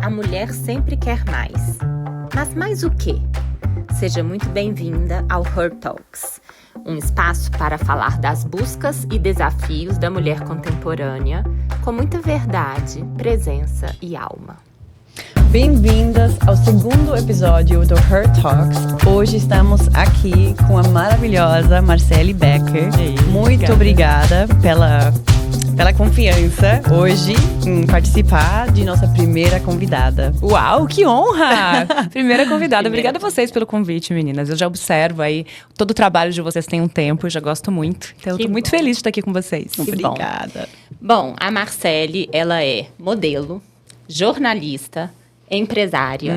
A mulher sempre quer mais. Mas mais o quê? Seja muito bem-vinda ao Her Talks, um espaço para falar das buscas e desafios da mulher contemporânea, com muita verdade, presença e alma. Bem-vindas ao segundo episódio do Her Talks. Hoje estamos aqui com a maravilhosa Marcele Becker. Muito obrigada pela confiança hoje em participar de nossa primeira convidada. Uau, que honra! Primeira convidada. Obrigada a vocês pelo convite, meninas. Eu já observo aí todo o trabalho de vocês tem um tempo, eu já gosto muito. Então, eu tô muito feliz de estar aqui com vocês. Obrigada. Bom, a Marcele, ela é modelo, jornalista, empresária,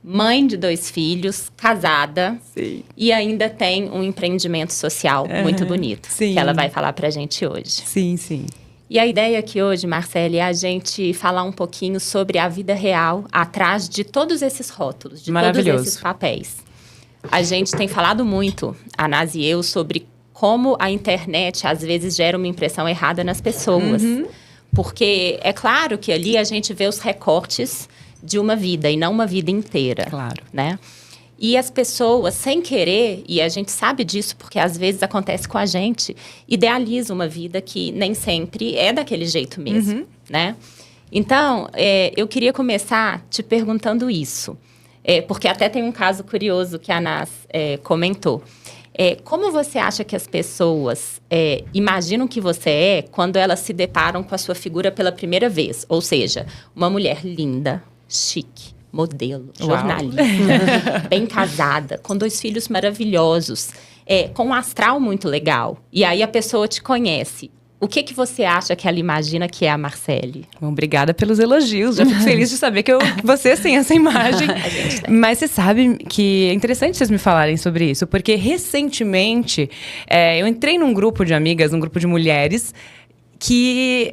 mãe de 2 filhos, casada. Sim. E ainda tem um empreendimento social muito bonito, Sim. que ela vai falar pra gente hoje. Sim, sim. E a ideia aqui hoje, Marcele, é a gente falar um pouquinho sobre a vida real atrás de todos esses rótulos, de todos esses papéis. A gente tem falado muito, a Naz e eu, sobre como a internet às vezes gera uma impressão errada nas pessoas. Porque é claro que ali a gente vê os recortes de uma vida e não uma vida inteira. Claro. Né? E as pessoas, sem querer, e a gente sabe disso porque às vezes acontece com a gente, idealizam uma vida que nem sempre é daquele jeito mesmo, né? Então, eu queria começar te perguntando isso. Porque até tem um caso curioso que a Naz comentou. Como você acha que as pessoas imaginam que você é quando elas se deparam com a sua figura pela primeira vez? Ou seja, uma mulher linda, chique, modelo, jornalista, bem casada, com 2 filhos maravilhosos, com um astral muito legal. E aí a pessoa te conhece. O que você acha que ela imagina que é a Marcele? Bom, obrigada pelos elogios. Já fico feliz de saber que vocês têm essa imagem. A gente tem. Mas você sabe que é interessante vocês me falarem sobre isso, porque recentemente eu entrei num grupo de amigas, num grupo de mulheres, que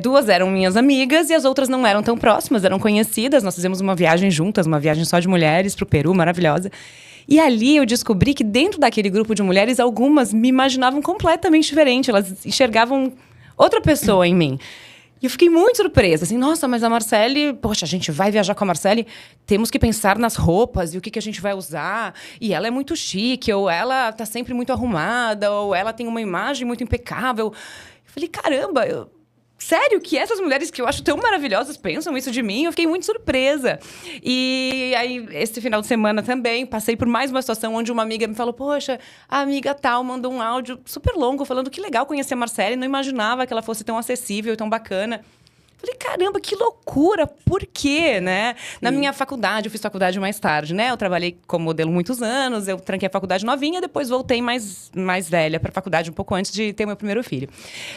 2 eram minhas amigas e as outras não eram tão próximas, eram conhecidas. Nós fizemos uma viagem juntas, uma viagem só de mulheres pro Peru, maravilhosa. E ali eu descobri que dentro daquele grupo de mulheres, algumas me imaginavam completamente diferente. Elas enxergavam outra pessoa em mim. E eu fiquei muito surpresa, assim, nossa, mas a Marcele, poxa, a gente vai viajar com a Marcele, temos que pensar nas roupas e o que a gente vai usar. E ela é muito chique, ou ela tá sempre muito arrumada, ou ela tem uma imagem muito impecável. Eu falei, caramba, sério que essas mulheres que eu acho tão maravilhosas pensam isso de mim? Eu fiquei muito surpresa. E aí, esse final de semana também, passei por mais uma situação onde uma amiga me falou, poxa, a amiga tal mandou um áudio super longo falando que legal conhecer a Marcele, não imaginava que ela fosse tão acessível e tão bacana. Falei, caramba, que loucura, por quê, né? Na minha faculdade, eu fiz faculdade mais tarde, né? Eu trabalhei como modelo muitos anos, eu tranquei a faculdade novinha, depois voltei mais velha para a faculdade, um pouco antes de ter meu primeiro filho.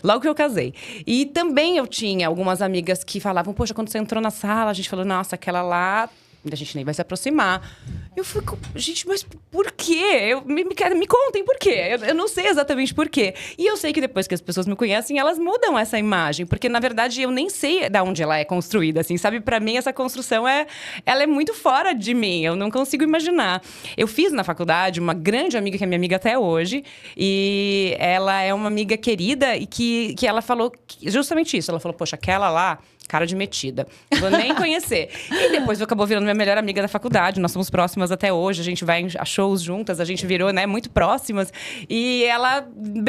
Logo que eu casei. E também eu tinha algumas amigas que falavam, poxa, quando você entrou na sala, a gente falou, nossa, aquela lá, a gente nem vai se aproximar. Eu fico, gente, mas por quê? Me contem por quê. Eu não sei exatamente por quê. E eu sei que depois que as pessoas me conhecem, elas mudam essa imagem. Porque, na verdade, eu nem sei de onde ela é construída, assim, sabe? Pra mim, essa construção ela é muito fora de mim. Eu não consigo imaginar. Eu fiz na faculdade uma grande amiga, que é minha amiga até hoje. E ela é uma amiga querida e que ela falou justamente isso. Ela falou, poxa, aquela lá, cara de metida. Vou nem conhecer. E depois acabou virando minha melhor amiga da faculdade. Nós somos próximas até hoje. A gente vai a shows juntas. A gente virou, né, muito próximas. E ela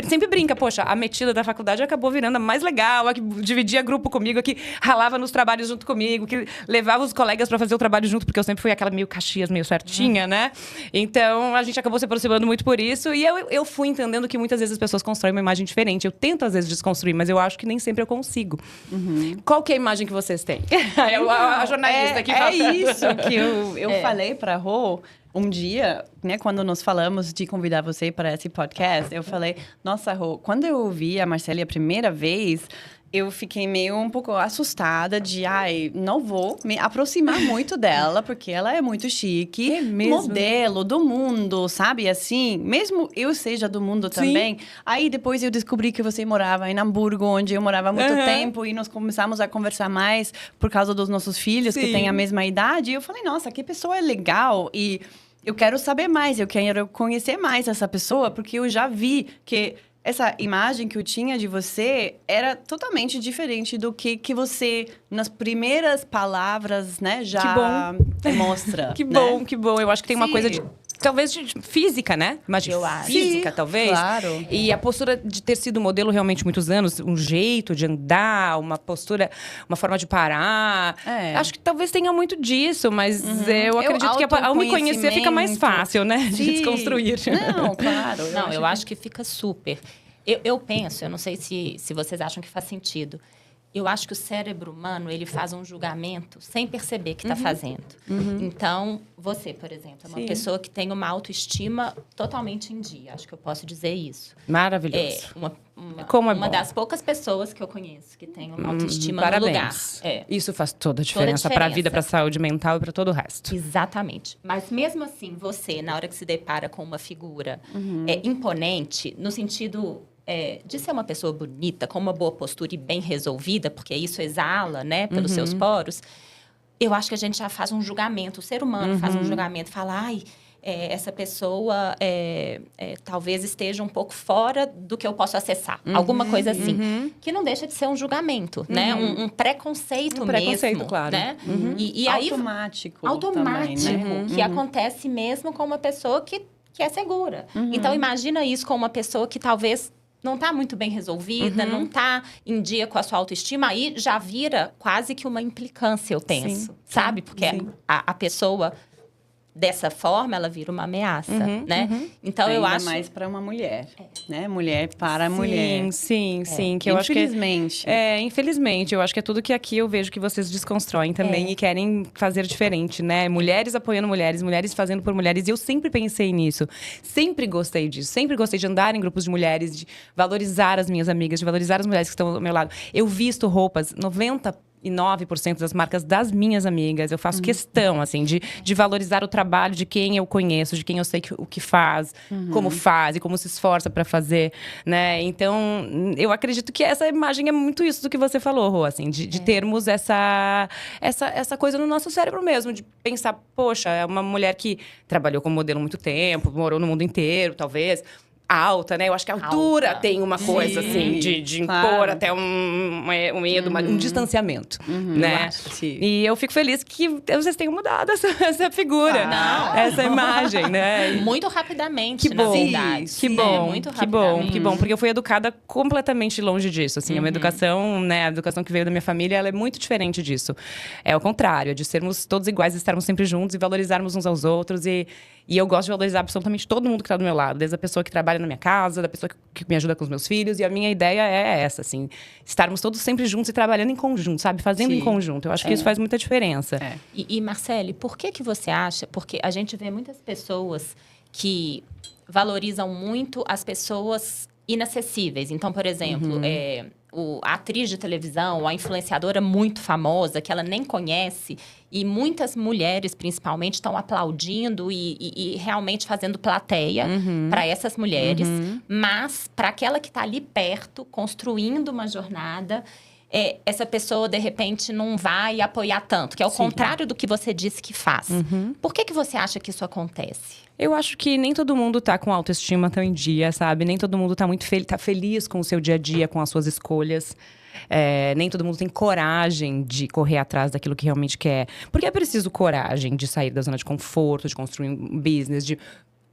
sempre brinca. Poxa, a metida da faculdade acabou virando a mais legal. A que dividia grupo comigo, a que ralava nos trabalhos junto comigo, que levava os colegas pra fazer o trabalho junto, porque eu sempre fui aquela meio Caxias, meio certinha, né? Então, a gente acabou se aproximando muito por isso. E eu fui entendendo que muitas vezes as pessoas constroem uma imagem diferente. Eu tento, às vezes, desconstruir, mas eu acho que nem sempre eu consigo. Qual que é a imagem que vocês têm? A jornalista aqui falando. É isso que eu falei pra Rô um dia, né, quando nós falamos de convidar você para esse podcast, eu falei, nossa, Rô, quando eu ouvi a Marcele a primeira vez, eu fiquei meio um pouco assustada de, não vou me aproximar muito dela, porque ela é muito chique. É mesmo? Modelo do mundo, sabe? Assim, mesmo eu seja do mundo também. Aí depois eu descobri que você morava em Hamburgo, onde eu morava há muito tempo, e nós começamos a conversar mais por causa dos nossos filhos, que têm a mesma idade. E eu falei, nossa, que pessoa legal. E eu quero saber mais, eu quero conhecer mais essa pessoa, porque eu já vi que essa imagem que eu tinha de você era totalmente diferente do que você, nas primeiras palavras, né, já mostra. Que né? bom, que bom. Eu acho que tem uma Sim. coisa de... Talvez de física, né? Imagem Eu acho. física, Sim, talvez. claro. E a postura de ter sido modelo realmente muitos anos, um jeito de andar, uma postura, uma forma de parar. É. Acho que talvez tenha muito disso, mas eu acredito que ao me conhecer fica mais fácil, né? De Sim. desconstruir. Não, claro. Eu acho que fica super. Eu penso, eu não sei se vocês acham que faz sentido. Eu acho que o cérebro humano, ele faz um julgamento sem perceber que está fazendo. Então, você, por exemplo, é uma Sim. pessoa que tem uma autoestima totalmente em dia. Acho que eu posso dizer isso. Maravilhoso. Uma bom. das poucas pessoas que eu conheço que tem uma autoestima no Parabéns. lugar. É. Isso faz toda a diferença para a vida, para a saúde mental e para todo o resto. Exatamente. Mas mesmo assim, você, na hora que se depara com uma figura imponente, no sentido de ser uma pessoa bonita, com uma boa postura e bem resolvida, porque isso exala, né, pelos seus poros, eu acho que a gente já faz um julgamento. O ser humano faz um julgamento, fala, ai, essa pessoa talvez esteja um pouco fora do que eu posso acessar. Alguma coisa assim. Que não deixa de ser um julgamento, né? Um preconceito mesmo. Preconceito, claro. Né? E aí, automático. automático, Também, né? que acontece mesmo com uma pessoa que é segura. Então, imagina isso com uma pessoa que talvez não está muito bem resolvida, não está em dia com a sua autoestima, aí já vira quase que uma implicância, eu penso. Sim, sabe? Porque a pessoa, dessa forma, ela vira uma ameaça, né? Então, eu Ainda acho... mais para uma mulher, né? Mulher para mulher. Sim, que eu acho que... Infelizmente. Infelizmente. Eu acho que é tudo que aqui eu vejo que vocês desconstroem também e querem fazer diferente, né? Mulheres apoiando mulheres, mulheres fazendo por mulheres. E eu sempre pensei nisso. Sempre gostei disso. Sempre gostei de andar em grupos de mulheres, de valorizar as minhas amigas, de valorizar as mulheres que estão ao meu lado. Eu visto roupas, 99% das marcas das minhas amigas. Eu faço questão, assim, de valorizar o trabalho de quem eu conheço, de quem eu sei o que faz, como faz e como se esforça para fazer, né? Então, eu acredito que essa imagem é muito isso do que você falou, Rô, assim, de termos essa coisa no nosso cérebro mesmo, de pensar, poxa, é uma mulher que trabalhou como modelo há muito tempo, morou no mundo inteiro, talvez. Alta, né? Eu acho que a altura tem uma coisa, assim, de impor até um medo, um distanciamento, né? E eu fico feliz que vocês tenham mudado essa figura, essa imagem, né? Muito rapidamente, Que bom, na verdade. que bom, Muito que bom, rapidamente. que bom. Porque eu fui educada completamente longe disso, assim. É uma educação, né? A educação que veio da minha família, ela é muito diferente disso. É o contrário, de sermos todos iguais, estarmos sempre juntos e valorizarmos uns aos outros. E eu gosto de valorizar absolutamente todo mundo que está do meu lado. Desde a pessoa que trabalha na minha casa, da pessoa que me ajuda com os meus filhos. E a minha ideia é essa, assim. Estarmos todos sempre juntos e trabalhando em conjunto, sabe? Fazendo em conjunto. Eu acho que isso faz muita diferença. E Marcele, por que você acha? Porque a gente vê muitas pessoas que valorizam muito as pessoas inacessíveis. Então, por exemplo, a atriz de televisão, a influenciadora muito famosa, que ela nem conhece, e muitas mulheres, principalmente, estão aplaudindo e realmente fazendo plateia para essas mulheres. Mas, para aquela que está ali perto, construindo uma jornada, essa pessoa, de repente, não vai apoiar tanto. Que é o contrário do que você disse que faz. Por que você acha que isso acontece? Eu acho que nem todo mundo tá com autoestima tão em dia, sabe? Nem todo mundo tá muito tá feliz com o seu dia a dia, com as suas escolhas. Nem todo mundo tem coragem de correr atrás daquilo que realmente quer. Porque é preciso coragem de sair da zona de conforto, de construir um business, de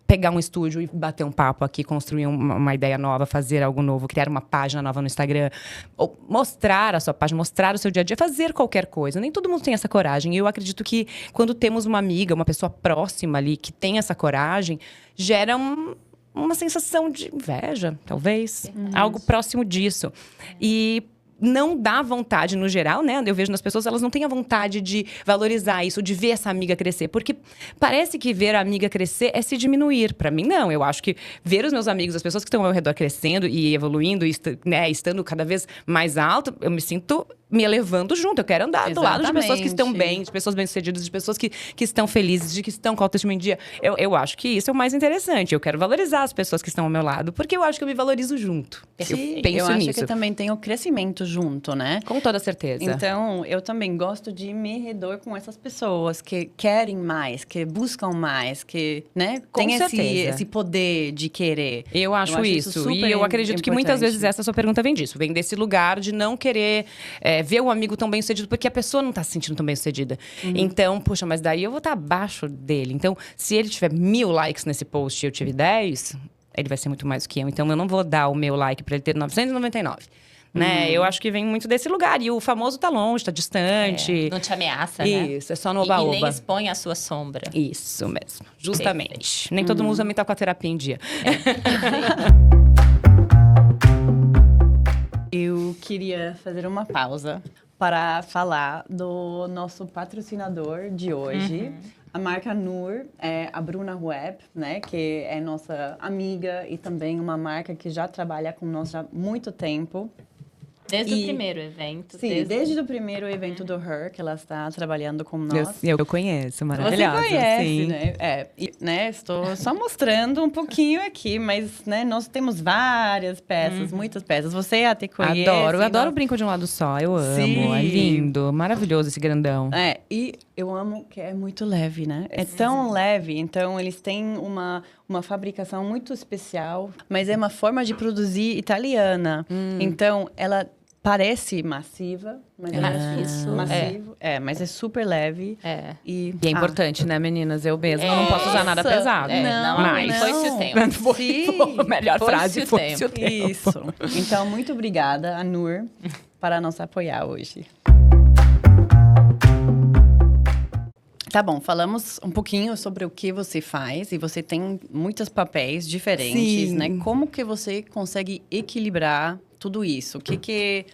pegar um estúdio e bater um papo aqui, construir uma ideia nova, fazer algo novo, criar uma página nova no Instagram, ou mostrar a sua página, mostrar o seu dia a dia, fazer qualquer coisa. Nem todo mundo tem essa coragem. E eu acredito que quando temos uma amiga, uma pessoa próxima ali, que tem essa coragem, gera uma sensação de inveja, talvez. Algo próximo disso. E não dá vontade, no geral, né? Eu vejo nas pessoas, elas não têm a vontade de valorizar isso, de ver essa amiga crescer. Porque parece que ver a amiga crescer é se diminuir. Pra mim, não. Eu acho que ver os meus amigos, as pessoas que estão ao meu redor crescendo e evoluindo, né, estando cada vez mais alto, eu me sinto me elevando junto. Eu quero andar do lado de pessoas que estão Exatamente. bem, de pessoas bem-sucedidas, de pessoas que estão felizes, de que estão com a autoestima em dia. Eu acho que isso é o mais interessante. Eu quero valorizar as pessoas que estão ao meu lado, porque eu acho que eu me valorizo junto. Sim, Eu penso eu acho nisso. que também tem o crescimento junto, né? Com toda certeza. Então, eu também gosto de me redor com essas pessoas que querem mais, que buscam mais, que, né, Com tem certeza. esse poder de querer. Eu acho isso. super E eu acredito que muitas importante. vezes essa sua pergunta vem disso. Vem desse lugar de não querer ver o amigo tão bem-sucedido, porque a pessoa não tá se sentindo tão bem-sucedida. Então, poxa, mas daí eu vou estar abaixo dele. Então, se ele tiver 1000 likes nesse post e eu tive 10, ele vai ser muito mais do que eu. Então, eu não vou dar o meu like pra ele ter 999. Né? Eu acho que vem muito desse lugar. E o famoso tá longe, tá distante. Não te ameaça, né? Isso, é só no E nem oba-oba. expõe a sua sombra. Isso mesmo, justamente. Nem todo mundo também tá com a terapia em dia. Eu queria fazer uma pausa para falar do nosso patrocinador de hoje. A marca Nur, é a Bruna Webb, né? Que é nossa amiga e também uma marca que já trabalha com nós há muito tempo. Desde E- o primeiro evento. Sim, desde o primeiro evento do Her, que ela está trabalhando com Eu, nós. eu conheço, Você maravilhosa. conhece, sim. né? Né? Estou só mostrando um pouquinho aqui, mas, né? Nós temos várias peças, muitas peças. Você até conhece. Adoro, eu adoro nós- o brinco de um lado só, eu amo, Sim. é lindo, maravilhoso esse grandão. E eu amo que é muito leve, né? É tão leve, então eles têm uma fabricação muito especial, mas é uma forma de produzir italiana. Então, ela parece massiva, mas ela é Isso, massivo. Mas é super leve. É. E E é importante, né, meninas? Eu mesma não posso usar nada Nossa, pesado. não, mas... foi-se o tempo. Sim, A melhor foi-se frase o foi-se o tempo. tempo. Isso. Então, muito obrigada, a Nur, para nos apoiar hoje. Tá bom, falamos um pouquinho sobre o que você faz e você tem muitos papéis diferentes, Sim. né? Como que você consegue equilibrar tudo isso? O que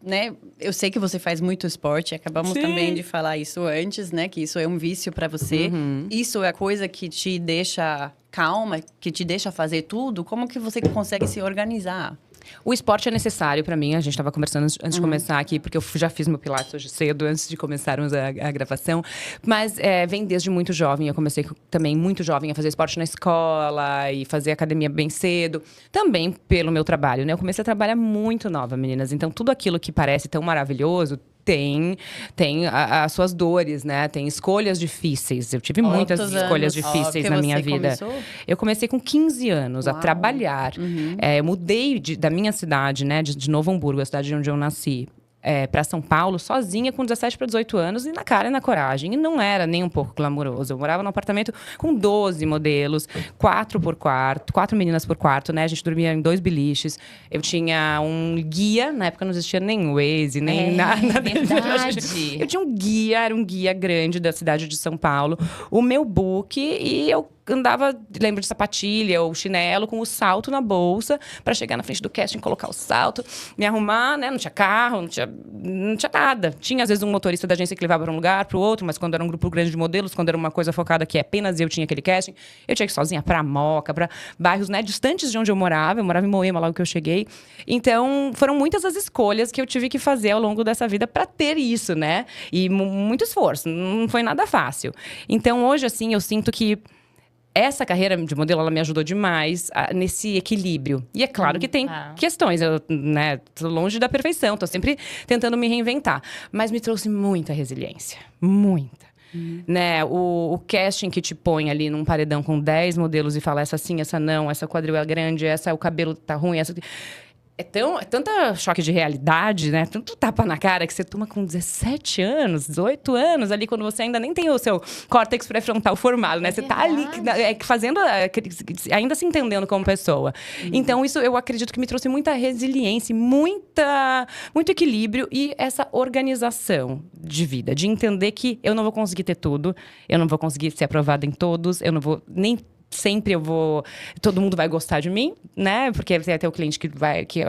né? Eu sei que você faz muito esporte, acabamos Sim. também de falar isso antes, né? Que isso é um vício para você. Isso é a coisa que te deixa calma, que te deixa fazer tudo. Como que você consegue se organizar? O esporte é necessário pra mim. A gente estava conversando antes de começar aqui, porque eu já fiz meu pilates hoje cedo, antes de começarmos a gravação. Mas vem desde muito jovem. Eu comecei também muito jovem a fazer esporte na escola e fazer academia bem cedo. Também pelo meu trabalho, né? Eu comecei a trabalhar muito nova, meninas. Então, tudo aquilo que parece tão maravilhoso tem as suas dores, né? Tem escolhas difíceis. Eu tive muitas Quantos escolhas anos difíceis que na minha você vida. começou? Eu comecei com 15 anos a trabalhar. Eu mudei da minha cidade, né, de Novo Hamburgo, a cidade onde eu nasci, para São Paulo, sozinha, com 17 para 18 anos, e na cara e na coragem. E não era nem um pouco glamouroso. Eu morava num apartamento com 12 modelos, 4 por quarto, 4 meninas por quarto, né? A gente dormia em 2 biliches. Eu tinha um guia, na época não existia nem Waze, nem nada. Verdade. Eu tinha um guia, era um guia grande da cidade de São Paulo, o meu book, e eu andava, lembro de sapatilha ou chinelo com o salto na bolsa para chegar na frente do casting, colocar o salto, me arrumar, né? Não tinha carro, não tinha nada. Tinha, às vezes, um motorista da agência que levava para um lugar, para o outro, mas quando era um grupo grande de modelos, quando era uma coisa focada que apenas eu tinha aquele casting, eu tinha que ir sozinha para Moca, para bairros, né, distantes de onde eu morava. Eu morava em Moema, logo que eu cheguei. Então, foram muitas as escolhas que eu tive que fazer ao longo dessa vida para ter isso, né? E muito esforço, não foi nada fácil. Então, hoje, assim, eu sinto que essa carreira de modelo, ela me ajudou demais nesse equilíbrio. E é claro que tem questões, eu, né, tô longe da perfeição, tô sempre tentando me reinventar. Mas me trouxe muita resiliência, muita. Né, o casting que te põe ali num paredão com 10 modelos e fala essa sim, essa não, essa quadril é grande, essa o cabelo tá ruim, essa... É tanta choque de realidade, né? Tanto tapa na cara que você toma com 17 anos, 18 anos, ali, quando você ainda nem tem o seu córtex pré-frontal formado, né? Você tá ali fazendo, ainda se entendendo como pessoa. Então, isso eu acredito que me trouxe muita resiliência, muito equilíbrio e essa organização de vida. De entender que eu não vou conseguir ter tudo, eu não vou conseguir ser aprovada em todos, eu não vou nem... Sempre todo mundo vai gostar de mim, né? Porque você ia ter o cliente que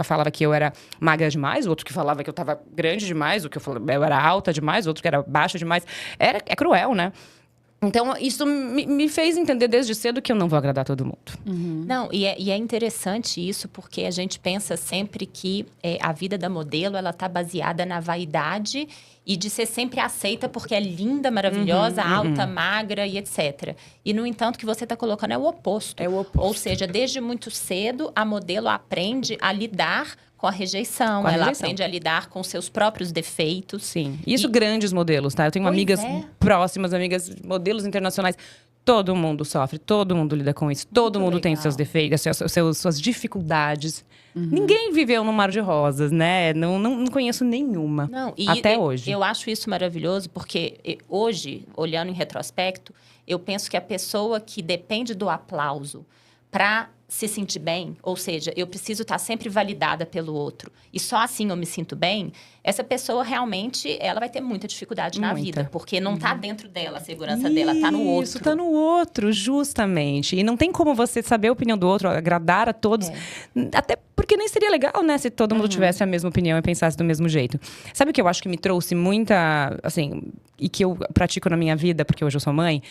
falava que eu era magra demais, o outro que falava que eu tava grande demais, o que eu era alta demais, o outro que era baixa demais. É cruel, né? Então, isso me fez entender desde cedo que eu não vou agradar todo mundo. Não, e é interessante isso, porque a gente pensa sempre que a vida da modelo, ela tá baseada na vaidade e de ser sempre aceita porque é linda, maravilhosa, alta, magra e etc. E, no entanto, o que você está colocando é o oposto. É o oposto. Ou seja, desde muito cedo, a modelo aprende a lidar com a rejeição. Ela aprende a lidar com seus próprios defeitos. Sim. Isso grandes modelos, tá? Eu tenho amigas próximas, amigas modelos internacionais. Todo mundo sofre, todo mundo lida com isso. Todo mundo tem seus defeitos, suas dificuldades. Ninguém viveu num mar de rosas, né? Não conheço nenhuma. Não, e até hoje. Eu acho isso maravilhoso, porque hoje, olhando em retrospecto, eu penso que a pessoa que depende do aplauso para se sentir bem, ou seja, eu preciso estar sempre validada pelo outro, e só assim eu me sinto bem, essa pessoa realmente, ela vai ter muita dificuldade na vida, porque não está dentro dela, a segurança dela está no outro. Isso, está no outro, justamente. E não tem como você saber a opinião do outro, agradar a todos, até porque nem seria legal, né, se todo mundo tivesse a mesma opinião e pensasse do mesmo jeito. Sabe o que eu acho que me trouxe muita, assim, e que eu pratico na minha vida, porque hoje eu sou mãe,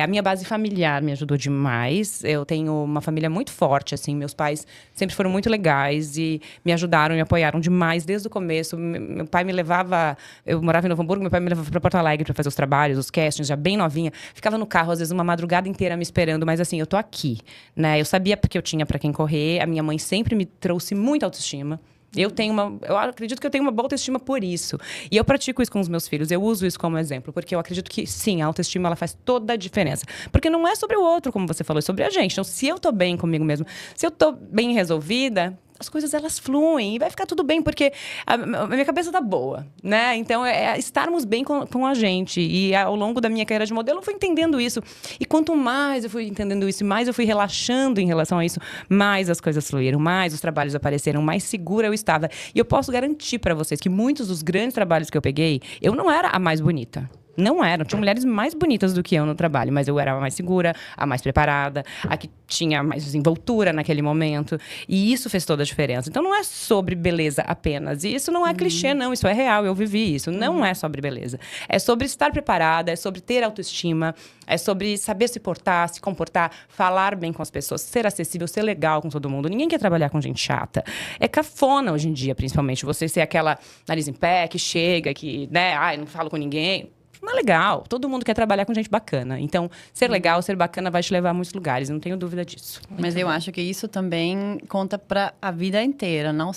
a minha base familiar me ajudou demais. Eu tenho uma família muito forte, assim, meus pais sempre foram muito legais e me ajudaram, me apoiaram demais desde o começo. Meu pai me levava, eu morava em Novo Hamburgo, meu pai me levava para Porto Alegre para fazer os trabalhos, os castings, já bem novinha. Ficava no carro, às vezes, uma madrugada inteira me esperando, mas assim, eu tô aqui, né? Eu sabia porque eu tinha para quem correr, a minha mãe sempre me trouxe muita autoestima. Eu acredito que eu tenho uma boa autoestima por isso. E eu pratico isso com os meus filhos, eu uso isso como exemplo, porque eu acredito que, sim, a autoestima, ela faz toda a diferença. Porque não é sobre o outro, como você falou, é sobre a gente. Então, se eu tô bem comigo mesmo, se eu tô bem resolvida, as coisas, elas fluem e vai ficar tudo bem, porque a minha cabeça tá boa, né? Então, estarmos bem com a gente. E ao longo da minha carreira de modelo, eu fui entendendo isso. E quanto mais eu fui entendendo isso, mais eu fui relaxando em relação a isso, mais as coisas fluíram, mais os trabalhos apareceram, mais segura eu estava. E eu posso garantir para vocês que muitos dos grandes trabalhos que eu peguei, eu não era a mais bonita. Não eram. Tinha mulheres mais bonitas do que eu no trabalho, mas eu era a mais segura, a mais preparada, a que tinha mais desenvoltura naquele momento. E isso fez toda a diferença. Então, não é sobre beleza apenas. E isso não é clichê, não. Isso é real. Eu vivi isso. Não é sobre beleza. É sobre estar preparada, é sobre ter autoestima, é sobre saber se portar, se comportar, falar bem com as pessoas, ser acessível, ser legal com todo mundo. Ninguém quer trabalhar com gente chata. É cafona hoje em dia, principalmente. Você ser aquela nariz em pé, que chega, que, né, ai, não falo com ninguém. Não é legal. Todo mundo quer trabalhar com gente bacana. Então, ser legal, ser bacana vai te levar a muitos lugares. Não tenho dúvida disso. Mas eu acho que isso também conta para a vida inteira. Não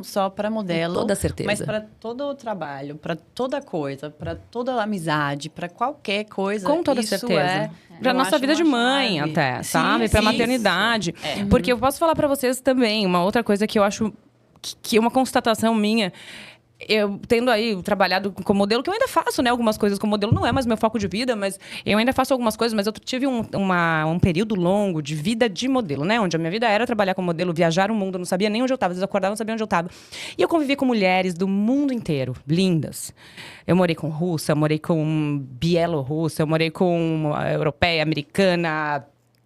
só para modelo. Com toda certeza. Mas para todo o trabalho, para toda coisa, para toda a amizade, para qualquer coisa. Com toda certeza. Para nossa vida de mãe até, sabe? Para maternidade. Porque eu posso falar para vocês também, uma outra coisa que eu acho que é uma constatação minha. Eu tendo aí trabalhado como modelo, que eu ainda faço, né? Algumas coisas como modelo, não é mais meu foco de vida, mas eu ainda faço algumas coisas. Mas eu tive um período longo de vida de modelo, né? Onde a minha vida era trabalhar como modelo, viajar o mundo, não sabia nem onde eu estava. Às vezes eu acordava, não sabia onde eu estava. E eu convivi com mulheres do mundo inteiro, lindas. Eu morei com russa, morei com bielorrussa, eu morei com europeia, americana,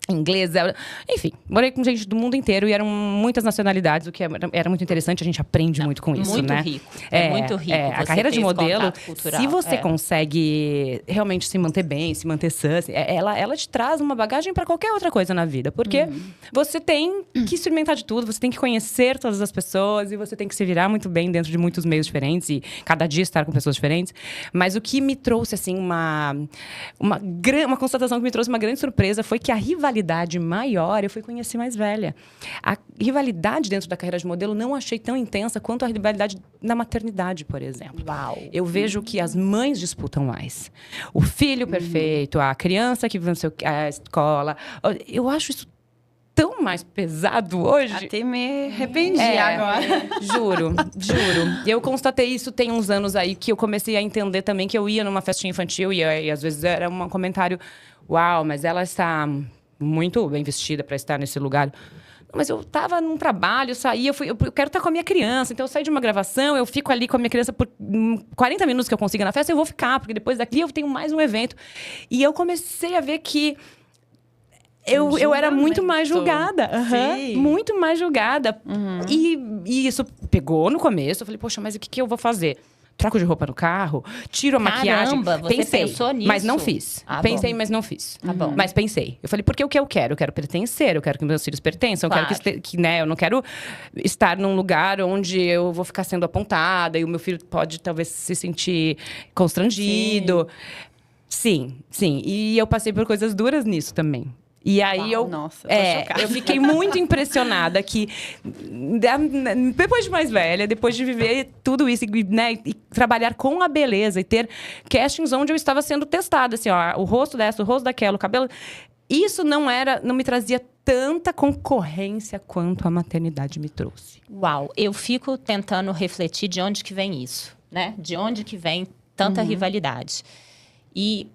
inglesa, enfim, morei com gente do mundo inteiro e eram muitas nacionalidades, o que era muito interessante, a gente aprende muito com isso, muito né? Rico. É muito rico. A carreira de modelo, se você consegue realmente se manter bem, se manter sã, ela te traz uma bagagem para qualquer outra coisa na vida, porque você tem que experimentar de tudo, você tem que conhecer todas as pessoas e você tem que se virar muito bem dentro de muitos meios diferentes e cada dia estar com pessoas diferentes. Mas o que me trouxe, assim, uma constatação que me trouxe uma grande surpresa foi que a rivalidade maior, eu fui conhecer mais velha. A rivalidade dentro da carreira de modelo não achei tão intensa quanto a rivalidade na maternidade, por exemplo. Uau. Eu vejo que as mães disputam mais. O filho perfeito, a criança que venceu a escola. Eu acho isso tão mais pesado hoje. Até me arrependi agora. Juro. Eu constatei isso tem uns anos aí, que eu comecei a entender também que eu ia numa festinha infantil e às vezes era um comentário, uau, mas ela está muito bem vestida para estar nesse lugar. Mas eu estava num trabalho, saí, eu quero estar com a minha criança. Então, eu saio de uma gravação, eu fico ali com a minha criança por 40 minutos que eu consiga na festa, eu vou ficar, porque depois daqui eu tenho mais um evento. E eu comecei a ver que eu era muito mais julgada. Muito mais julgada. E isso pegou no começo. Eu falei, poxa, mas o que eu vou fazer? troco de roupa no carro, tiro a maquiagem. Você pensou nisso? Mas não fiz. Pensei, mas não fiz. bom. Mas pensei. Eu falei, porque o que eu quero? Eu quero pertencer, eu quero que meus filhos pertençam, eu quero que, né, eu não quero estar num lugar onde eu vou ficar sendo apontada e o meu filho pode talvez se sentir constrangido. Sim. E eu passei por coisas duras nisso também. E aí eu fiquei muito impressionada que depois de mais velha, depois de viver tudo isso, né, e trabalhar com a beleza e ter castings onde eu estava sendo testada, assim, ó, o rosto dessa, o rosto daquela, o cabelo, isso não me trazia tanta concorrência quanto a maternidade me trouxe. Uau, eu fico tentando refletir de onde que vem isso, né? De onde que vem tanta rivalidade. E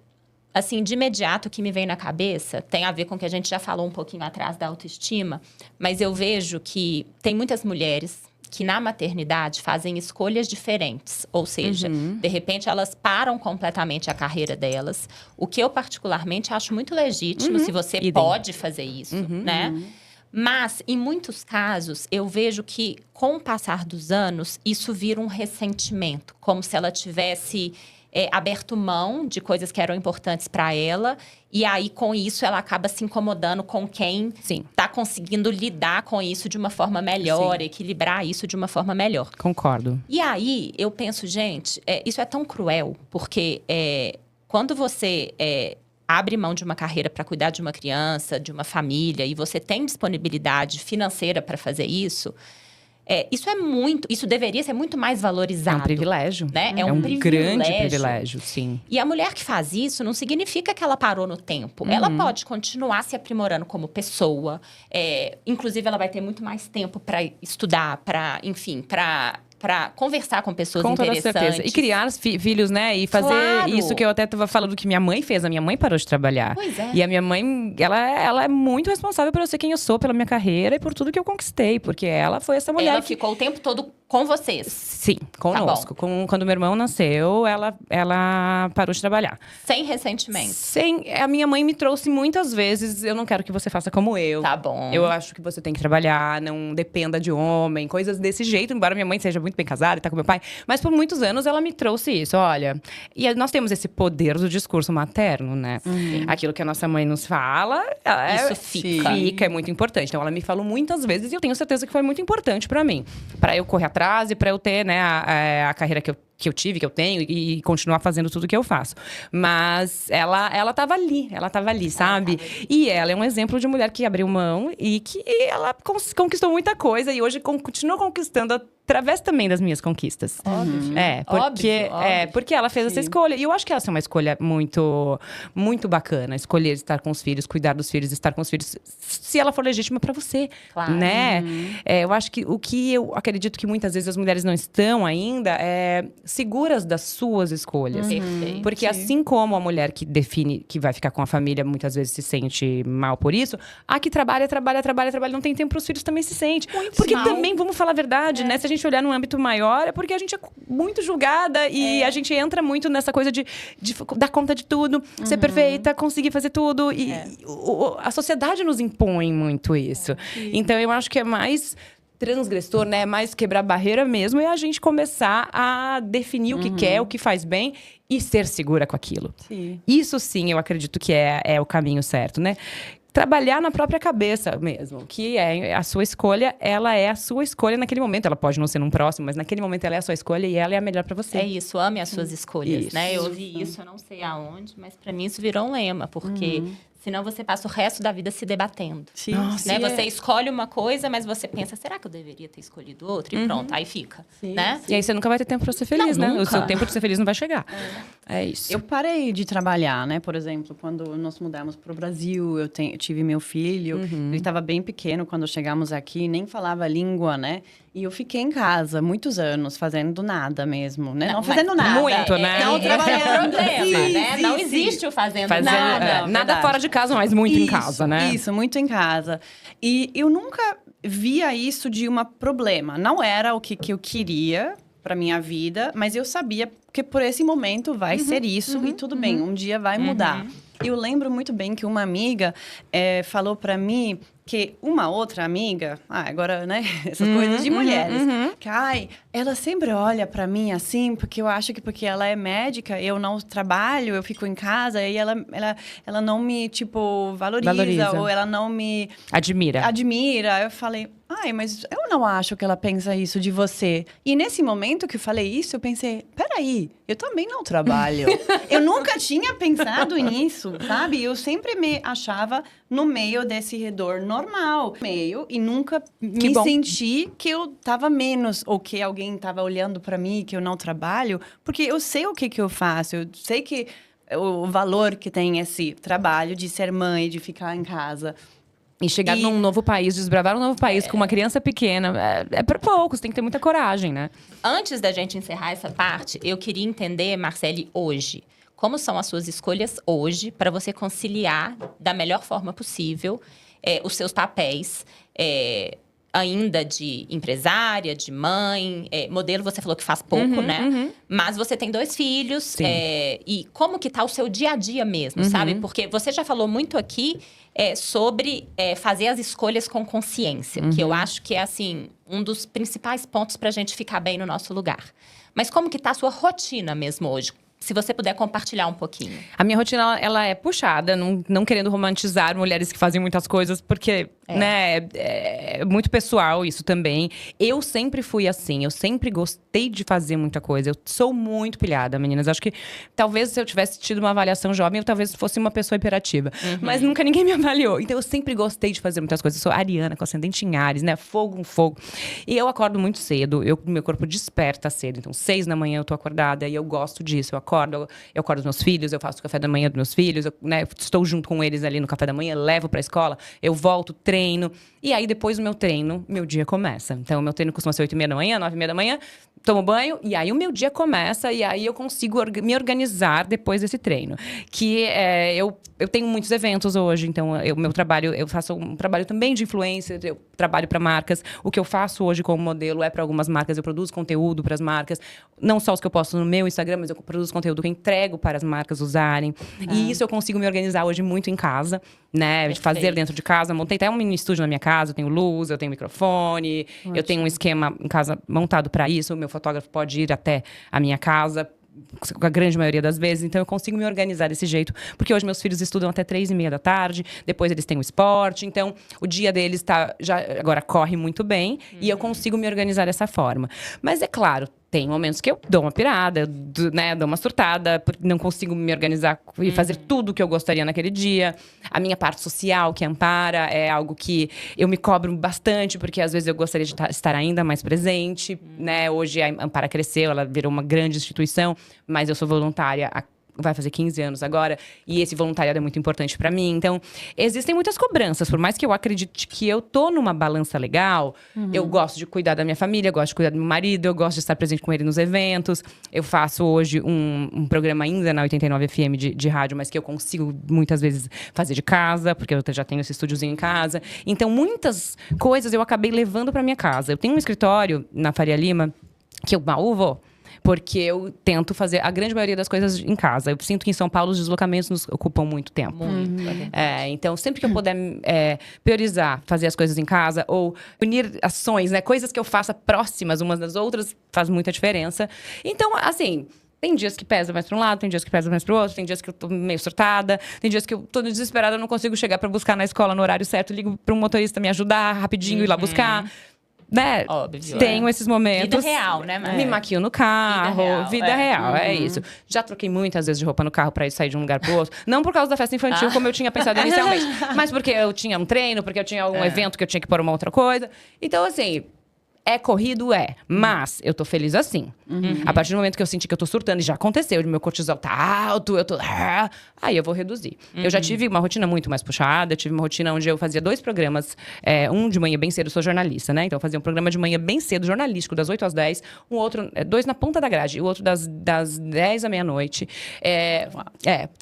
assim, de imediato, o que me vem na cabeça tem a ver com o que a gente já falou um pouquinho atrás da autoestima, mas eu vejo que tem muitas mulheres que na maternidade fazem escolhas diferentes. Ou seja, de repente elas param completamente a carreira delas, o que eu particularmente acho muito legítimo, se você pode fazer isso, né? Mas, em muitos casos, eu vejo que, com o passar dos anos, isso vira um ressentimento, como se ela tivesse aberto mão de coisas que eram importantes para ela. E aí, com isso, ela acaba se incomodando com quem está conseguindo lidar com isso de uma forma melhor, equilibrar isso de uma forma melhor. Concordo. E aí, eu penso, gente, isso é tão cruel, porque quando você abre mão de uma carreira para cuidar de uma criança, de uma família, e você tem disponibilidade financeira para fazer isso, isso deveria ser muito mais valorizado. É um privilégio. Né? É um privilégio. grande privilégio, sim. E a mulher que faz isso não significa que ela parou no tempo. Ela pode continuar se aprimorando como pessoa. Inclusive, ela vai ter muito mais tempo para estudar, para conversar com pessoas interessantes. Com toda certeza. E criar filhos, né? E fazer isso que eu até estava falando que minha mãe fez. A minha mãe parou de trabalhar. Pois é. E a minha mãe, ela é muito responsável por eu ser quem eu sou, pela minha carreira e por tudo que eu conquistei. Porque ela foi essa mulher Ela ficou o tempo todo com vocês. Sim, conosco. Quando meu irmão nasceu, ela parou de trabalhar. Sem ressentimento. A minha mãe me trouxe muitas vezes, eu não quero que você faça como eu. Tá bom. Eu acho que você tem que trabalhar, não dependa de homem, coisas desse jeito. Embora minha mãe seja muito bem casada e tá com meu pai. Mas por muitos anos ela me trouxe isso, olha. E nós temos esse poder do discurso materno, né? Aquilo que a nossa mãe nos fala, isso fica. É muito importante. Então ela me falou muitas vezes e eu tenho certeza que foi muito importante pra mim. Pra eu correr atrás e pra eu ter, né, a carreira que eu tive, que eu tenho, e continuar fazendo tudo que eu faço. Mas ela tava ali, sabe? E ela é um exemplo de mulher que abriu mão e que ela conquistou muita coisa e hoje continua conquistando através também das minhas conquistas. Óbvio. Porque ela fez essa escolha. E eu acho que essa é uma escolha muito, muito bacana. Escolher estar com os filhos, cuidar dos filhos, estar com os filhos. Se ela for legítima pra você, né? Eu acho que o que eu acredito que muitas vezes as mulheres não estão ainda seguras das suas escolhas. Porque assim como a mulher que define que vai ficar com a família muitas vezes se sente mal por isso, a que trabalha, não tem tempo pros filhos também se sente. Porque também, vamos falar a verdade, né? Se a gente olhar num âmbito maior, é porque a gente é muito julgada e a gente entra muito nessa coisa de dar conta de tudo, ser perfeita, conseguir fazer tudo. E a sociedade nos impõe muito isso. Então, eu acho que é mais transgressor, né? Mais quebrar barreira mesmo é a gente começar a definir o que quer, o que faz bem e ser segura com aquilo. Isso sim, eu acredito que é o caminho certo, né? Trabalhar na própria cabeça mesmo, que é a sua escolha, ela é a sua escolha naquele momento. Ela pode não ser num próximo, mas naquele momento ela é a sua escolha e ela é a melhor pra você. É isso, ame as suas escolhas, né? Eu ouvi isso, eu não sei aonde, mas pra mim isso virou um lema, porque senão você passa o resto da vida se debatendo. Né? Você escolhe uma coisa, mas você pensa, será que eu deveria ter escolhido outra? E pronto, aí fica, né? E aí você nunca vai ter tempo pra ser feliz, né? O seu tempo de ser feliz não vai chegar. É isso. Eu parei de trabalhar, né? Por exemplo, quando nós mudamos pro Brasil, eu tive meu filho. Ele estava bem pequeno quando chegamos aqui, nem falava a língua, né? E eu fiquei em casa muitos anos, fazendo nada mesmo, né? Não fazendo nada. Muito, né? Não trabalhando. Né? Não existe o fazendo nada. Nada fora de casa, mas muito em casa, né? Isso, muito em casa. E eu nunca via isso de um problema. Não era o que eu queria para minha vida, mas eu sabia que por esse momento vai ser isso e tudo bem, um dia vai mudar. Eu lembro muito bem que uma amiga falou para mim que uma outra amiga, agora, né, essas coisas de mulheres, que, ela sempre olha para mim assim, porque eu acho que porque ela é médica, eu não trabalho, eu fico em casa, e ela não me, tipo, valoriza, ou ela não me... Admira. Eu falei, mas eu não acho que ela pensa isso de você. E nesse momento que eu falei isso, eu pensei, peraí, eu também não trabalho. Eu nunca tinha pensado nisso, sabe? Eu sempre me achava no meio desse redor normal. E nunca me senti que eu tava menos, ou que alguém tava olhando para mim, que eu não trabalho. Porque eu sei o que eu faço, eu sei que o valor que tem esse trabalho de ser mãe, de ficar em casa. E chegar num novo país, desbravar um novo país com uma criança pequena, é para poucos, tem que ter muita coragem, né? Antes da gente encerrar essa parte, eu queria entender, Marcele, hoje, como são as suas escolhas hoje para você conciliar da melhor forma possível os seus papéis, ainda de empresária, de mãe, modelo, você falou que faz pouco, né? Mas você tem 2 filhos, e como que tá o seu dia a dia mesmo, sabe? Porque você já falou muito aqui sobre fazer as escolhas com consciência, que eu acho que é, assim, um dos principais pontos pra gente ficar bem no nosso lugar. Mas como que tá a sua rotina mesmo hoje? Se você puder compartilhar um pouquinho. A minha rotina, ela é puxada, não querendo romantizar mulheres que fazem muitas coisas, porque, né, é muito pessoal isso também. Eu sempre fui assim, eu sempre gostei de fazer muita coisa. Eu sou muito pilhada, meninas. Acho que talvez se eu tivesse tido uma avaliação jovem, eu talvez fosse uma pessoa hiperativa. Mas nunca ninguém me avaliou. Então, eu sempre gostei de fazer muitas coisas. Eu sou ariana, com ascendente em Áries, né? Fogo com fogo. E eu acordo muito cedo, meu corpo desperta cedo. Então, 6 da manhã eu tô acordada e eu gosto disso. Eu acordo os meus filhos, eu faço o café da manhã dos meus filhos, eu estou junto com eles ali no café da manhã, levo pra escola, eu volto, treino. E aí, depois do meu treino, meu dia começa. Então, o meu treino costuma ser 8h30 da manhã, 9h30 da manhã, tomo banho, e aí o meu dia começa, e aí eu consigo me organizar depois desse treino. Que eu tenho muitos eventos hoje, então, meu trabalho, eu faço um trabalho também de influencer, eu trabalho para marcas. O que eu faço hoje como modelo é para algumas marcas, eu produzo conteúdo para as marcas, não só os que eu posto no meu Instagram, mas eu produzo conteúdo que eu entrego para as marcas usarem. E isso eu consigo me organizar hoje muito em casa, né? De fazer dentro de casa. Montei até um mini estúdio na minha casa, eu tenho luz, eu tenho microfone, eu tenho um esquema em casa montado para isso. O meu fotógrafo pode ir até a minha casa, a grande maioria das vezes. Então, eu consigo me organizar desse jeito. Porque hoje meus filhos estudam até 3h30 da tarde. Depois, eles têm o esporte. Então, o dia deles agora corre muito bem. E eu consigo me organizar dessa forma. Mas, é claro, tem momentos que eu dou uma pirada, né? Dou uma surtada. Porque não consigo me organizar e fazer tudo o que eu gostaria naquele dia. A minha parte social, que Ampara, é algo que eu me cobro bastante. Porque, às vezes, eu gostaria de estar ainda mais presente, né? Hoje, a Ampara cresceu, ela virou uma grande instituição. Mas eu sou voluntária vai fazer 15 anos agora, e esse voluntariado é muito importante pra mim. Então, existem muitas cobranças. Por mais que eu acredite que eu tô numa balança legal, eu gosto de cuidar da minha família, eu gosto de cuidar do meu marido, eu gosto de estar presente com ele nos eventos. Eu faço hoje um programa ainda na 89 FM de rádio, mas que eu consigo muitas vezes fazer de casa, porque eu já tenho esse estúdiozinho em casa. Então, muitas coisas eu acabei levando pra minha casa. Eu tenho um escritório na Faria Lima, que eu mal vou, porque eu tento fazer a grande maioria das coisas em casa. Eu sinto que em São Paulo os deslocamentos nos ocupam muito tempo. Então, sempre que eu puder priorizar fazer as coisas em casa ou unir ações, né? Coisas que eu faça próximas umas das outras, faz muita diferença. Então, assim, tem dias que pesa mais para um lado, tem dias que pesa mais para o outro, tem dias que eu tô meio surtada, tem dias que eu tô desesperada, eu não consigo chegar para buscar na escola no horário certo, ligo para um motorista me ajudar rapidinho, ir lá buscar. Né? Óbvio. Tenho esses momentos. Vida real, né, Mari? Me maquio no carro. Vida real, é isso. Já troquei muitas vezes de roupa no carro pra ir sair de um lugar pro outro. Não por causa da festa infantil, como eu tinha pensado inicialmente. Mas porque eu tinha um treino, porque eu tinha um evento que eu tinha que pôr uma outra coisa. Então, assim, é corrido, mas eu tô feliz assim. A partir do momento que eu senti que eu tô surtando, e já aconteceu, meu cortisol tá alto, eu tô... aí eu vou reduzir. Eu já tive uma rotina muito mais puxada, eu tive uma rotina onde eu fazia 2 programas, um de manhã bem cedo, eu sou jornalista, né? Então eu fazia um programa de manhã bem cedo, jornalístico, das 8 às 10, um outro, 2 na ponta da grade, e o outro das 10 à meia-noite.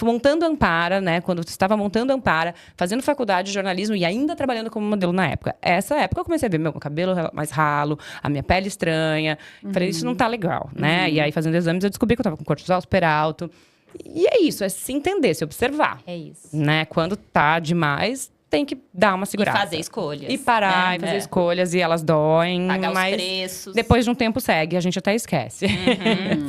Montando Ampara, né? Quando eu estava montando Ampara, fazendo faculdade de jornalismo e ainda trabalhando como modelo na época. Essa época eu comecei a ver meu cabelo mais ralo, a minha pele estranha. Falei, isso não tá legal, né? E aí, fazendo exames, eu descobri que eu tava com cortisol super alto. E é isso, é se entender, se observar. É isso. Né? Quando tá demais, tem que dar uma segurada. E fazer escolhas. E parar, e fazer escolhas, e elas doem. Pagar mas os preços. depois de um tempo segue, a gente até esquece.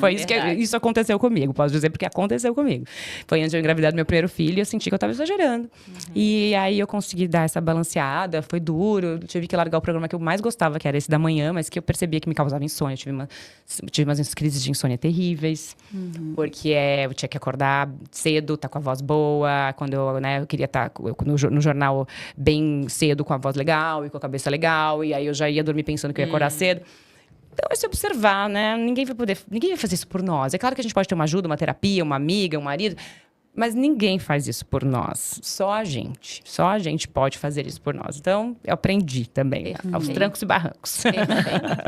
Foi isso isso aconteceu comigo, posso dizer, porque aconteceu comigo. Foi antes de eu engravidar do meu primeiro filho, eu senti que eu tava exagerando. E aí eu consegui dar essa balanceada, foi duro. Eu tive que largar o programa que eu mais gostava, que era esse da manhã, mas que eu percebia que me causava insônia. Eu tive umas crises de insônia terríveis, porque eu tinha que acordar cedo, tá com a voz boa. Quando eu queria estar no jornal bem cedo, com a voz legal e com a cabeça legal, e aí eu já ia dormir pensando que eu ia acordar cedo. Então, é se observar, né? Ninguém vai fazer isso por nós. É claro que a gente pode ter uma ajuda, uma terapia, uma amiga, um marido, mas ninguém faz isso por nós. Só a gente pode fazer isso por nós. Então, eu aprendi também, aos trancos e barrancos.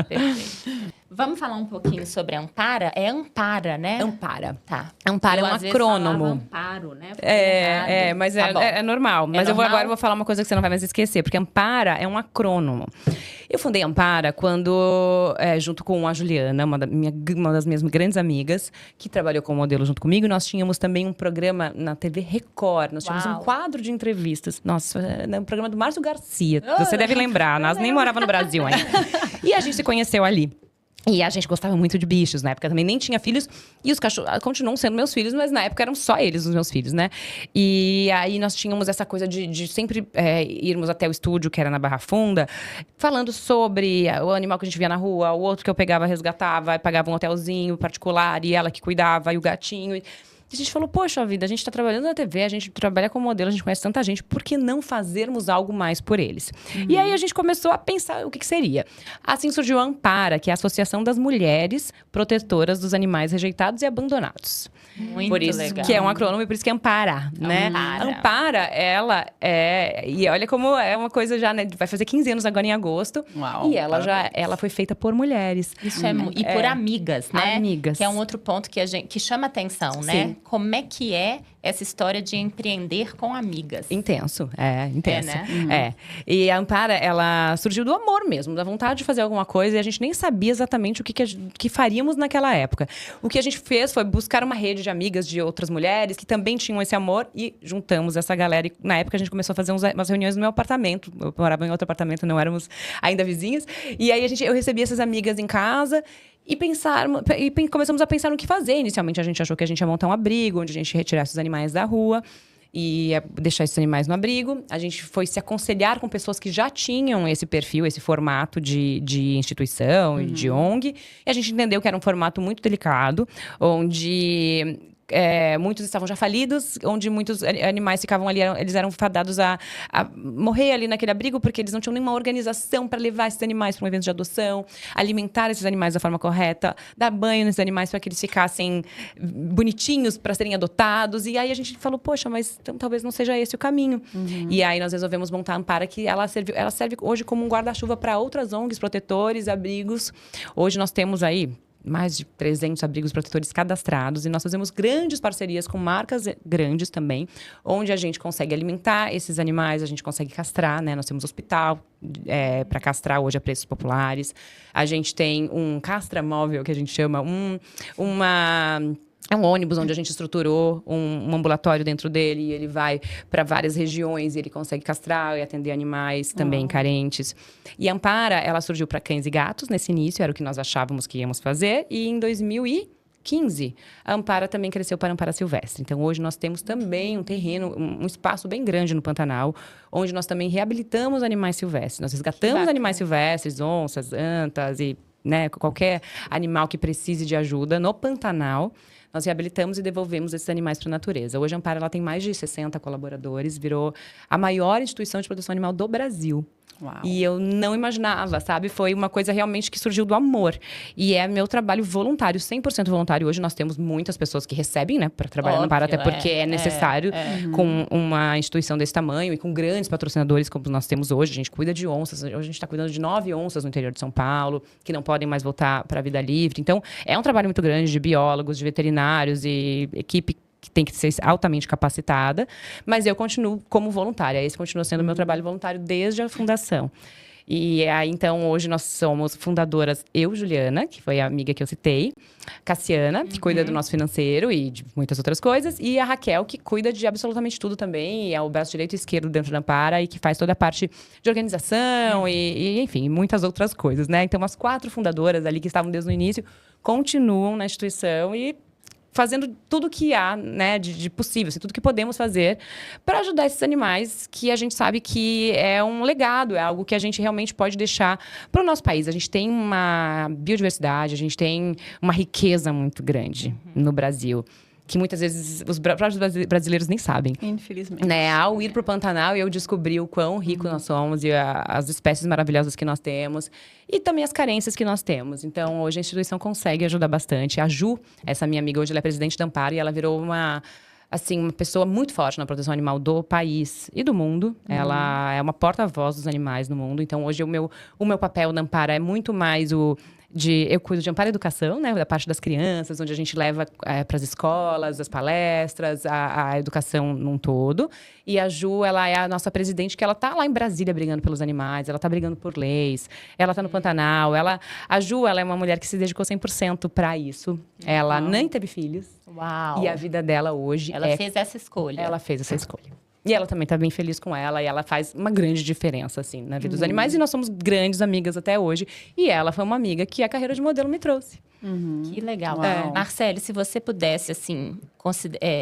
Perfeito. Vamos falar um pouquinho sobre a Ampara? É Ampara, né? Ampara. Tá. Ampara Eu, é um às vezes, acrônomo. falava Amparo, né? Mas Tá é normal. Mas normal? Agora eu vou falar uma coisa que você não vai mais esquecer. Porque Ampara é um acrônomo. Eu fundei Ampara quando, junto com a Juliana, uma das minhas grandes amigas, que trabalhou como modelo junto comigo, nós tínhamos também um programa na TV Record. Nós tínhamos um quadro de entrevistas. Nossa, era um programa do Márcio Garcia. Você deve lembrar. Nós nem morava no Brasil ainda. E a gente se conheceu ali. E a gente gostava muito de bichos. Na época também nem tinha filhos. E os cachorros continuam sendo meus filhos, mas na época eram só eles os meus filhos, né? E aí nós tínhamos essa coisa de sempre irmos até o estúdio, que era na Barra Funda, falando sobre o animal que a gente via na rua, o outro que eu pegava, resgatava, pagava um hotelzinho particular, e ela que cuidava, e o gatinho. E a gente falou, poxa vida, a gente tá trabalhando na TV, a gente trabalha como modelo, a gente conhece tanta gente, por que não fazermos algo mais por eles? E aí a gente começou a pensar o que seria. Assim surgiu a Ampara, que é a Associação das Mulheres Protetoras dos Animais Rejeitados e Abandonados. Muito por isso legal. que é um acrônomo e por isso que é Ampara, né? Ampara, ela e olha como é uma coisa já, né? Vai fazer 15 anos agora em agosto. Uau, e ela foi feita por mulheres. Isso e por amigas, né? Amigas. Que é um outro ponto que chama atenção, né? Sim. Como é que é essa história de empreender com amigas? Intenso. Né? E a Ampara, ela surgiu do amor mesmo, da vontade de fazer alguma coisa, e a gente nem sabia exatamente o que faríamos naquela época. O que a gente fez foi buscar uma rede de amigas de outras mulheres que também tinham esse amor e juntamos essa galera. E na época a gente começou a fazer umas reuniões no meu apartamento. Eu morava em outro apartamento, não éramos ainda vizinhas. E aí eu recebia essas amigas em casa. E começamos a pensar no que fazer. Inicialmente, a gente achou que a gente ia montar um abrigo, onde a gente retirasse os animais da rua e ia deixar esses animais no abrigo. A gente foi se aconselhar com pessoas que já tinham esse perfil, esse formato de instituição e de ONG. E a gente entendeu que era um formato muito delicado, onde muitos estavam já falidos, onde muitos animais ficavam ali, eles eram fadados a morrer ali naquele abrigo, porque eles não tinham nenhuma organização para levar esses animais para um evento de adoção, alimentar esses animais da forma correta, dar banho nesses animais para que eles ficassem bonitinhos para serem adotados. E aí a gente falou, poxa, mas então, talvez não seja esse o caminho. E aí nós resolvemos montar a Ampara, que ela serve hoje como um guarda-chuva para outras ONGs, protetores, abrigos. Hoje nós temos aí mais de 300 abrigos protetores cadastrados. E nós fazemos grandes parcerias com marcas grandes também, onde a gente consegue alimentar esses animais, a gente consegue castrar, né? Nós temos hospital para castrar hoje a preços populares. A gente tem um castramóvel, que a gente chama, é um ônibus onde a gente estruturou um ambulatório dentro dele, e ele vai para várias regiões e ele consegue castrar e atender animais também carentes. E a Ampara, ela surgiu para cães e gatos nesse início, era o que nós achávamos que íamos fazer. E em 2015, a Ampara também cresceu para a Ampara Silvestre. Então, hoje nós temos também um terreno, um espaço bem grande no Pantanal, onde nós também reabilitamos animais silvestres. Nós resgatamos animais silvestres, onças, antas e qualquer animal que precise de ajuda no Pantanal. Nós reabilitamos e devolvemos esses animais para a natureza. Hoje a Ampara ela tem mais de 60 colaboradores, virou a maior instituição de proteção animal do Brasil. Uau. E eu não imaginava, sabe? Foi uma coisa realmente que surgiu do amor. E é meu trabalho voluntário, 100% voluntário. Hoje nós temos muitas pessoas que recebem, né, para trabalhar no Ampara, até porque é necessário com uma instituição desse tamanho e com grandes patrocinadores como nós temos hoje. A gente cuida de onças. Hoje a gente está cuidando de 9 onças no interior de São Paulo, que não podem mais voltar para a vida livre. Então, é um trabalho muito grande de biólogos, de veterinários e equipe que tem que ser altamente capacitada, mas eu continuo como voluntária. Esse continua sendo o meu trabalho voluntário desde a fundação. E aí, então, hoje nós somos fundadoras, eu, Juliana, que foi a amiga que eu citei, Cassiana, que cuida do nosso financeiro e de muitas outras coisas, e a Raquel, que cuida de absolutamente tudo também, e é o braço direito e esquerdo dentro da Ampara, e que faz toda a parte de organização enfim, muitas outras coisas, né? Então, as 4 fundadoras ali que estavam desde o início continuam na instituição e fazendo tudo que há, né, de possível, assim, tudo que podemos fazer para ajudar esses animais, que a gente sabe que é um legado, é algo que a gente realmente pode deixar para o nosso país. A gente tem uma biodiversidade, a gente tem uma riqueza muito grande no Brasil, que muitas vezes os próprios brasileiros nem sabem. Infelizmente. Né? Ao ir para o Pantanal, eu descobri o quão rico nós somos e as espécies maravilhosas que nós temos e também as carências que nós temos. Então, hoje a instituição consegue ajudar bastante. A Ju, essa minha amiga, hoje ela é presidente da Amparo e ela virou uma pessoa muito forte na proteção animal do país e do mundo. Ela é uma porta-voz dos animais no mundo. Então, hoje o meu papel na Amparo é muito mais eu cuido de amparo à educação, né, da parte das crianças, onde a gente leva para as escolas, as palestras, a educação num todo. E a Ju, ela é a nossa presidente, que ela tá lá em Brasília brigando pelos animais, ela tá brigando por leis, ela tá no Pantanal. A Ju, ela é uma mulher que se dedicou 100% para isso. Ela nem teve filhos. Uau! E a vida dela hoje Ela fez essa escolha. Ela fez essa escolha. E ela também tá bem feliz com ela. E ela faz uma grande diferença, assim, na vida dos animais. E nós somos grandes amigas até hoje. E ela foi uma amiga que a carreira de modelo me trouxe. Que legal. Uau. Marcele, se você pudesse, assim,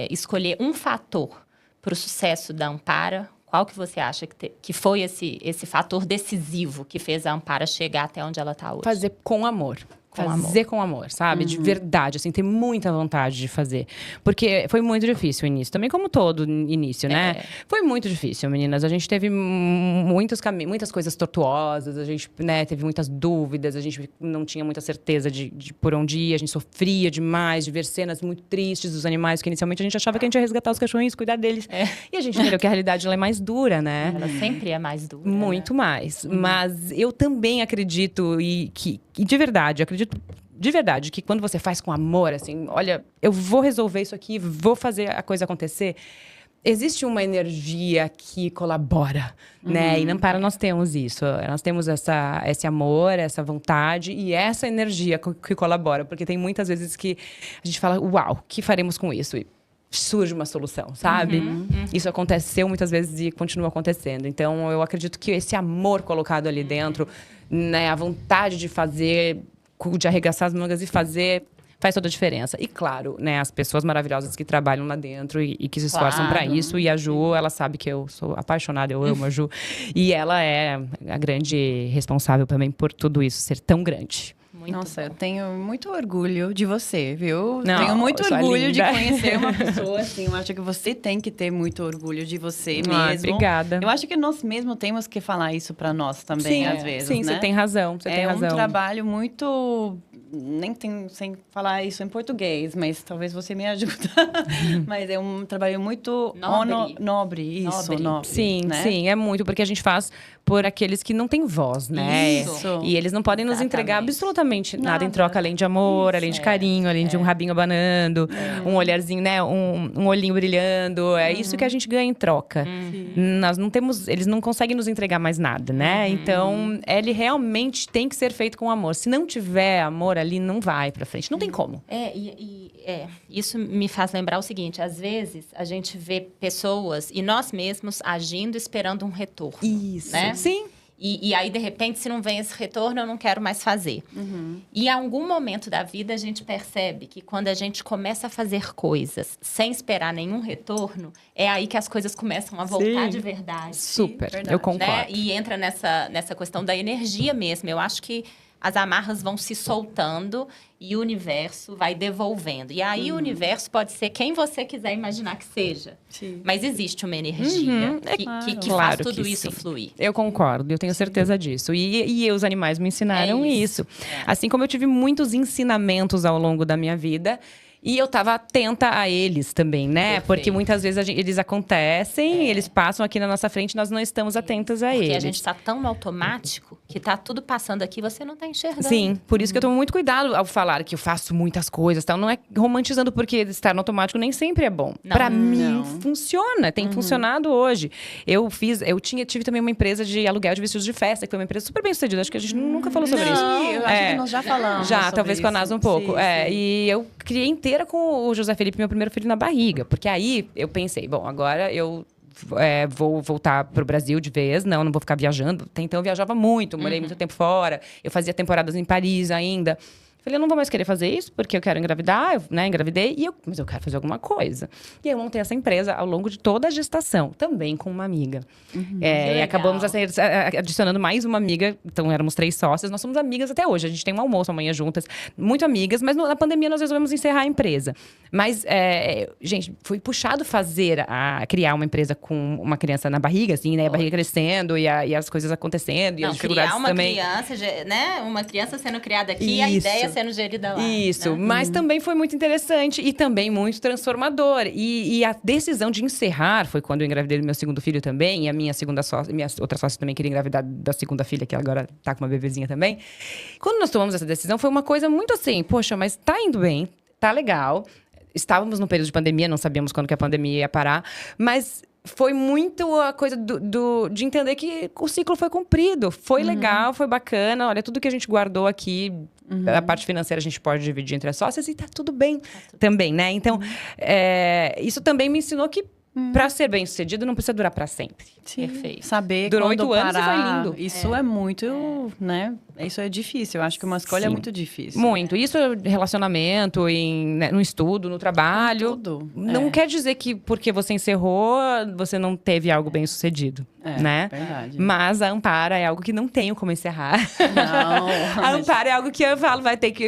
escolher um fator para o sucesso da Ampara, qual que você acha que foi esse fator decisivo que fez a Ampara chegar até onde ela está hoje? Fazer com amor. Fazer com amor, sabe? De verdade, assim, ter muita vontade de fazer. Porque foi muito difícil o início. Também como todo início, né? Foi muito difícil, meninas. A gente teve muitas coisas tortuosas. A gente, né, teve muitas dúvidas. A gente não tinha muita certeza de por onde ir. A gente sofria demais de ver cenas muito tristes dos animais. Porque inicialmente a gente achava que a gente ia resgatar os cachorrinhos, cuidar deles. E a gente entendeu que a realidade ela é mais dura, né? Ela sempre é mais dura. Muito mais. Mas eu também acredito que de verdade, que quando você faz com amor, assim, olha, eu vou resolver isso aqui, vou fazer a coisa acontecer, existe uma energia que colabora, né? E na Amparo nós temos isso. Nós temos esse amor, essa vontade e essa energia que colabora. Porque tem muitas vezes que a gente fala, uau, o que faremos com isso? E surge uma solução, sabe? Isso aconteceu muitas vezes e continua acontecendo. Então, eu acredito que esse amor colocado ali dentro, né? A vontade de fazer, de arregaçar as mangas e fazer, faz toda a diferença. E, claro, né? As pessoas maravilhosas que trabalham lá dentro e que se esforçam para isso. E a Ju, ela sabe que eu sou apaixonada, eu amo a Ju. E ela é a grande responsável também por tudo isso ser tão grande. Nossa, eu tenho muito orgulho de você, viu? Não, tenho muito sua orgulho de linda. conhecer uma pessoa assim. Eu acho que você tem que ter muito orgulho de você mesmo. Obrigada. Eu acho que nós mesmos temos que falar isso pra nós também, às vezes, sim, né? você tem razão, você tem razão. É um trabalho muito... Nem tem sem falar isso em português, mas talvez você me ajude. Mas é um trabalho muito nobre, isso, nobre, Sim, né? sim, é muito, porque a gente faz por aqueles que não têm voz, né? Isso. E eles não podem nos entregar absolutamente nada em troca, além de amor, além de carinho, além de um rabinho abanando, um olharzinho, né? Um olhinho brilhando. É isso que a gente ganha em troca. Nós não temos, eles não conseguem nos entregar mais nada, né? Então, ele realmente tem que ser feito com amor. Se não tiver amor ali, não vai pra frente. Não tem como. Isso me faz lembrar o seguinte: às vezes a gente vê pessoas e nós mesmos agindo esperando um retorno. Isso. Né? Sim. E aí, de repente, se não vem esse retorno, eu não quero mais fazer. E em algum momento da vida, a gente percebe que quando a gente começa a fazer coisas sem esperar nenhum retorno, é aí que as coisas começam a voltar de verdade. Super, verdade, eu concordo. Né? E entra nessa questão da energia mesmo. Eu acho que as amarras vão se soltando e o universo vai devolvendo. E aí o universo pode ser quem você quiser imaginar que seja. Sim. Mas existe uma energia que faz tudo isso fluir. Eu concordo, eu tenho certeza disso. E os animais me ensinaram isso. Assim como eu tive muitos ensinamentos ao longo da minha vida. E eu tava atenta a eles também, né? Perfeito. Porque muitas vezes eles acontecem, eles passam aqui na nossa frente, nós não estamos atentas a eles. Porque a gente tá tão no automático que tá tudo passando aqui, você não tá enxergando. Sim, por isso que eu tomo muito cuidado ao falar que eu faço muitas coisas, tal. Não é romantizando, porque estar no automático nem sempre é bom. Não. Pra mim, funciona. Tem funcionado hoje. Tive também uma empresa de aluguel de vestidos de festa, que foi uma empresa super bem sucedida. Acho que a gente nunca falou sobre isso. Eu acho que nós já falamos Já, sobre talvez com a isso. Nasa um pouco. Sim, É, sim. e eu criei inteira com o José Felipe, meu primeiro filho, na barriga. Porque aí eu pensei, bom, agora eu vou voltar pro Brasil de vez. Não vou ficar viajando. Até então eu viajava muito, morei muito tempo fora. Eu fazia temporadas em Paris ainda. Falei, eu não vou mais querer fazer isso, porque eu quero engravidar, engravidei, mas eu quero fazer alguma coisa. E eu montei essa empresa ao longo de toda a gestação, também com uma amiga. E acabamos assim, adicionando mais uma amiga, então éramos 3 sócias, nós somos amigas até hoje, a gente tem um almoço amanhã juntas, muito amigas, mas na pandemia nós resolvemos encerrar a empresa. Mas, gente, foi puxado criar uma empresa com uma criança na barriga, assim, né? A barriga crescendo e as coisas acontecendo, e as dificuldades criar uma também. criança, né? Uma criança sendo criada aqui, a Isso. ideia sendo gerida lá. Isso, né? mas também foi muito interessante e também muito transformador. E a decisão de encerrar foi quando eu engravidei do meu segundo filho também. E a minha outra sócia também queria engravidar da segunda filha, que agora tá com uma bebezinha também. Quando nós tomamos essa decisão, foi uma coisa muito assim, poxa, mas tá indo bem, tá legal. Estávamos num período de pandemia, não sabíamos quando que a pandemia ia parar, mas foi muito a coisa de entender que o ciclo foi cumprido. Foi legal, foi bacana. Olha, tudo que a gente guardou aqui, a parte financeira a gente pode dividir entre as sócias e tá tudo bem também, né? Então, isso também me ensinou que pra ser bem-sucedido não precisa durar pra sempre. Sim, Perfeito. saber Durou quando 8 anos e parar. foi lindo. Isso é muito, né? Isso é difícil. Eu acho que uma escolha é Sim. muito difícil. Muito. Isso é relacionamento, no estudo, no trabalho. Tudo. Não quer dizer que porque você encerrou, você não teve algo bem sucedido, né? Verdade. Mas a Ampara é algo que não tenho como encerrar. Não. A Ampara é algo que eu falo,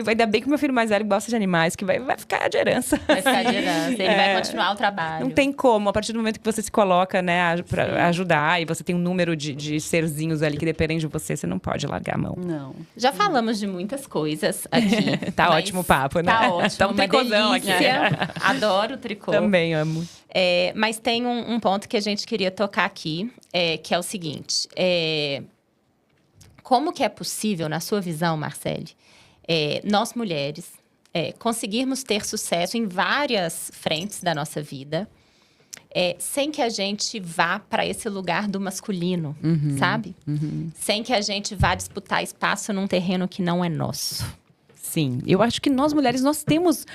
ainda bem que meu filho mais velho gosta de animais, que vai ficar de herança. Vai ficar de herança. Ele vai continuar o trabalho. Não tem como. A partir do momento que você se coloca, né, pra ajudar, e você tem um número de serzinhos ali que dependem de você, você não pode largar a mão. Não. Já falamos de muitas coisas aqui. Tá mas ótimo o papo, né? Tá ótimo. Tá um uma tricôzão aqui. delícia. Adoro o tricô. Também amo. Mas tem um ponto que a gente queria tocar aqui, que é o seguinte. Como que é possível, na sua visão, Marcele, nós mulheres conseguirmos ter sucesso em várias frentes da nossa vida, sem que a gente vá para esse lugar do masculino, sabe? Sem que a gente vá disputar espaço num terreno que não é nosso. Sim, eu acho que nós mulheres, nós temos